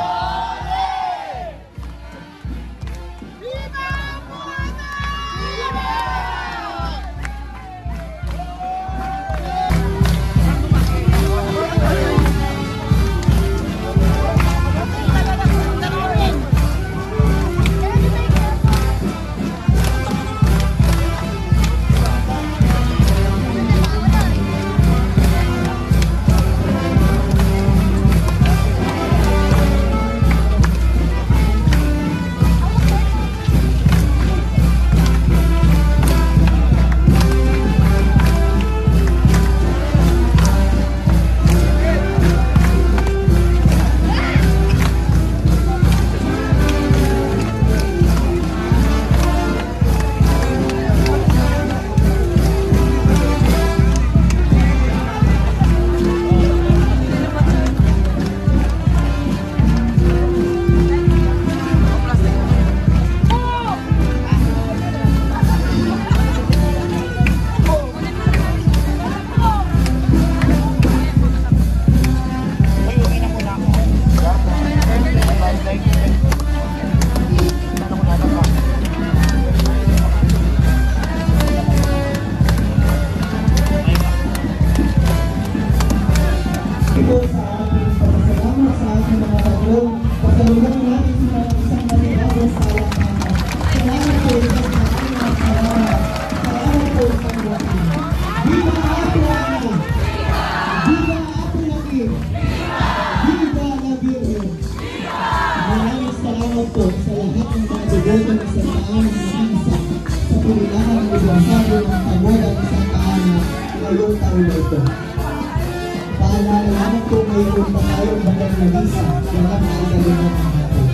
Speaker 6: Paalala ko mayroon pa tayong banal na misa, kaya makikalimutan natin.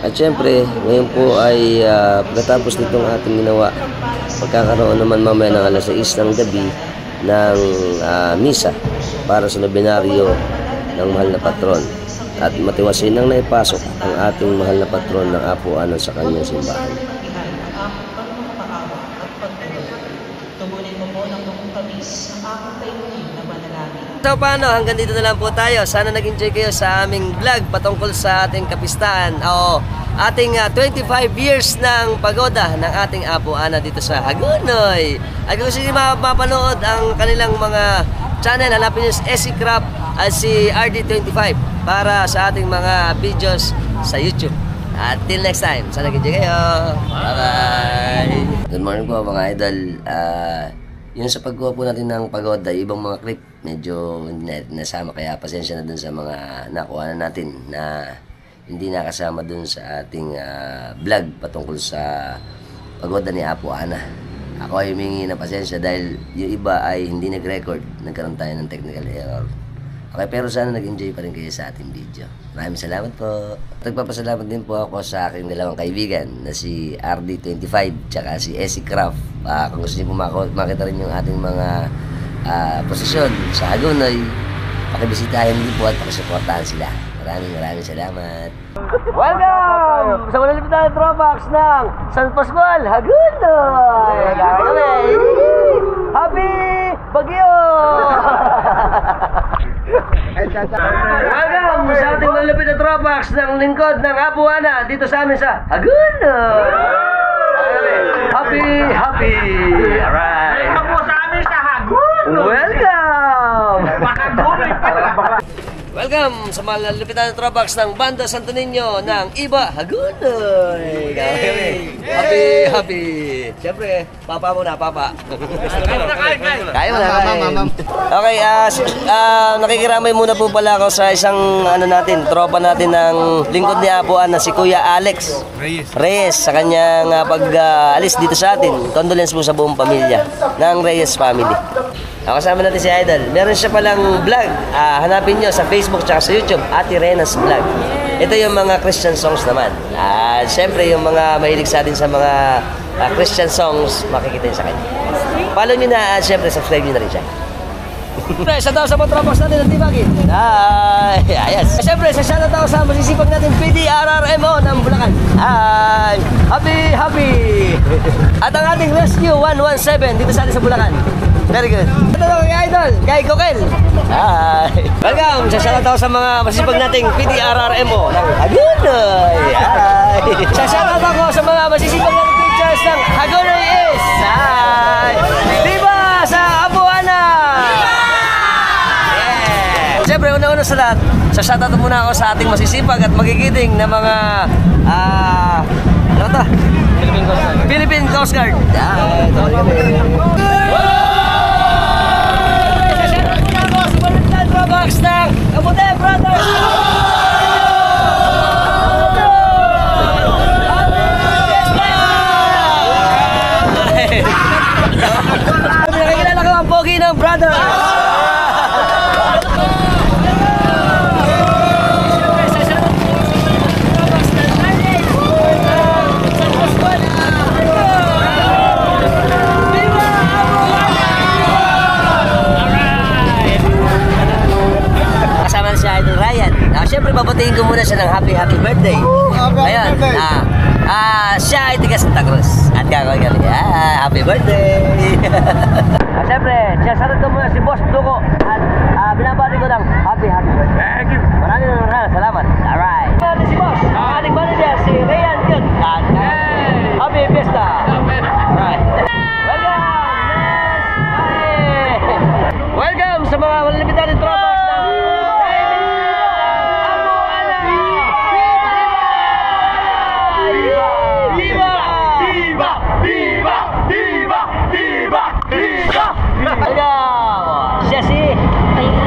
Speaker 1: At syempre, ngayon po ay pagkatapos nitong ating ginawa, pagkakaroon naman mamaya ng alas 6 ng gabi ng misa para sa nobinaryo ng mahal na patron. At matiwasay nang naipasok ang ating mahal na patron ng Apo Ana sa kanyang simbahan. So paano, hanggang dito na lang po tayo. Sana nag-enjoy kayo sa aming vlog patungkol sa ating kapistahan o ating 25 years ng pagoda ng ating Apo Ana dito sa Hagonoy. At kung gusto niyo mapanood ang kanilang mga channel, hanapin niyo si SC Craft at si RD25 para sa ating mga videos sa YouTube. At till next time, sana nag-enjoy kayo. Bye-bye! Good morning po mga idol. Yun sa pagkuha po natin ng pagoda, ibang mga clip medyo nasama, kaya pasensya na dun sa mga nakuha na natin na hindi nakasama dun sa ating vlog patungkol sa pagoda ni Apo Ana. Ako ay humingi ng pasensya dahil yung iba ay hindi nag-record, nagkaroon tayo ng technical error. Okay, pero sana nag-enjoy pa rin kayo sa ating video. Maraming salamat po. Nagpapasalamat din po ako sa aking dalawang kaibigan na si RD25 tsaka si SC Craft. Kung gusto niyo po makita rin yung ating mga posisyon sa Hagonoy, pakibisitahin din po at pakisuportahan sila. Maraming salamat. Welcome sa malilimutan na Tropax ng San Pascual, Hagonoy! Happy Bagyo! Welcome sa ating malapit na Tropax ng lingkod ng Apo Ana dito sa amin sa Hagonoy. Happy. Alright.
Speaker 5: Welcome po sa amin sa Hagonoy.
Speaker 1: Welcome.
Speaker 5: Hagonoy pa.
Speaker 1: Welcome sa malalapitan ng Tropax ng Banda Santo Niño ng Iba Hagonoy. Happy. Siyempre, papa muna, papa. Kaya mo na. Okay, nakikiramay muna po pala ako sa isang tropa natin ng lingkod ni Apo Ana, si Kuya Alex Reyes sa kanyang pag-alis dito sa atin. Condolence po sa buong pamilya ng Reyes family. Kasama natin si Idol. Meron siya palang vlog. Hanapin nyo sa Facebook tsaka sa YouTube, Ate Rena's Vlog. Ito yung mga Christian songs naman. Siyempre, yung mga mahilig sa atin sa mga Christian songs, makikita nyo sa kanya. Follow nyo na, siyempre, subscribe nyo na rin siya. Sa tao sa mga Tropax natin ng Tibagin. Yes. Siyempre, sa shoutout ako sa masisipag natin PDRRMO ng Bulacan. Happy. At ang ating Rescue 117 dito sa atin sa Bulacan. Very good. Ito na kay Idol, kay Kokel. Welcome sa shoutout sa mga masisipag nating PDRRMO ng Hagonoy. Sa shoutout ako sa mga masisipag nating teachers ng Hagonoy is Diba sa Apo Ana. Siyempre, una-una sa lahat, sa shoutout muna ako sa ating masisipag at magigiting na mga Philippine Coast Guard. Box ng Kabude Brothers! Nakikilala ko ang pogi ng brothers! Siyempre, babatiin ko muna siya ng happy birthday. Ayun, siya ay tiga Santa Cruz. At gagawin kami, happy birthday! Siyempre, sarad ko muna si Boss Duko. At binabati ko ng happy birthday. Thank you! Maraming salamat. Alright. Si Boss, ang ating manager, si Rayan Yun. Happy Fiesta! Alright. Welcome sa mga malilimutan ng Tropax ng siya si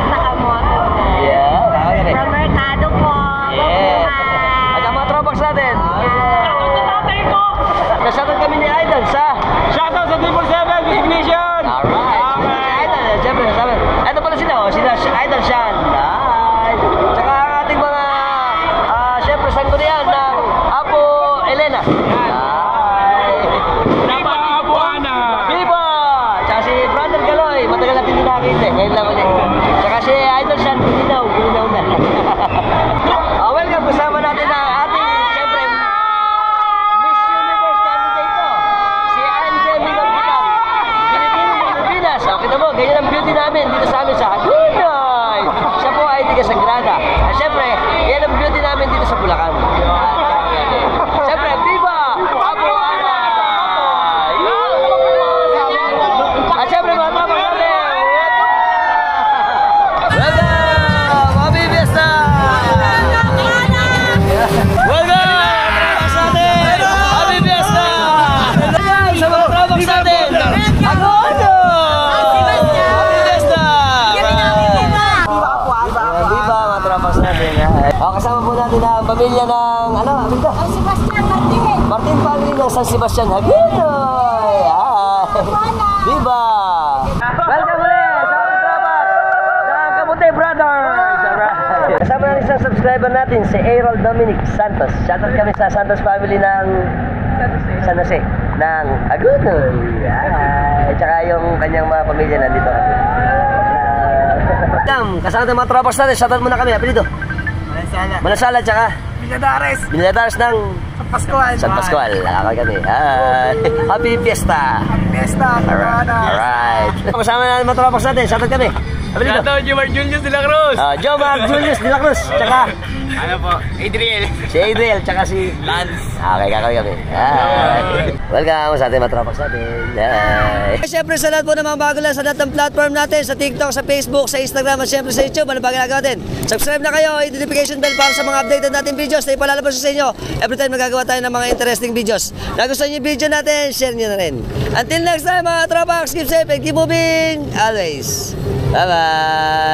Speaker 1: Nakamoto. Yeah, Welcome, kasama natin ang ating, siyempre, Miss Universe candidate to. Si Anje Milagutang. Pilipinas. O, kita mo, ganyan ang beauty namin dito sa amin sa Hagunoy. Siya po ay tiga Sagrada. At siyempre, yan ang beauty namin dito sa Bulacan. Siyempre, viva! Apo Ana! At siyempre, mga tropa natin! Welcome! Happy Fiesta! Welcome! Tropa natin! Happy Fiesta! Welcome sa mga tropa natin! Hagunoy! Happy Fiesta! Viva mga tropa natin! Kasama po natin ang pamilya ng, ano, amiga?
Speaker 7: Sebastian Martin.
Speaker 1: Martin family ng San Sebastian Hagunoy! Viva! Welcome ulit sa ating tropas ng Kabuti Brothers! Alright! Kasama natin isang subscriber natin, si Errol Dominic Santos. Shoutout kami sa Santos family ng San Jose ng Hagunoy. At saka yung kanyang mga pamilya nandito kami. Kasama natin mga tropas natin, shoutout muna kami. Apelido? Manasala, tsaka Biladares ng San Pascual. Nakakal kami. Happy Fiesta! Alright. Kasama na mga tropas natin. Shoutout kami.
Speaker 5: Shoutout Jomar Julius de la Cruz.
Speaker 1: Jomar Julius de la Cruz. Tsaka
Speaker 5: Ano po? Adriel.
Speaker 1: si Adriel. Tsaka si
Speaker 5: Lance.
Speaker 1: Okay, kakawin kami. Welcome sa ating mga tropas natin. Siyempre sa lahat po ng mga bago lang sa lahat ng platform natin, sa TikTok, sa Facebook, sa Instagram, at siyempre sa YouTube, ano ba ginagawa natin? Subscribe na kayo, hit the notification bell para sa mga updated natin videos na ipalalabas sa inyo. Every time magagawa tayo ng mga interesting videos. Nagustuhan niyo yung video natin, share niyo na rin. Until next time mga tropas, keep safe and keep moving always. Bye-bye!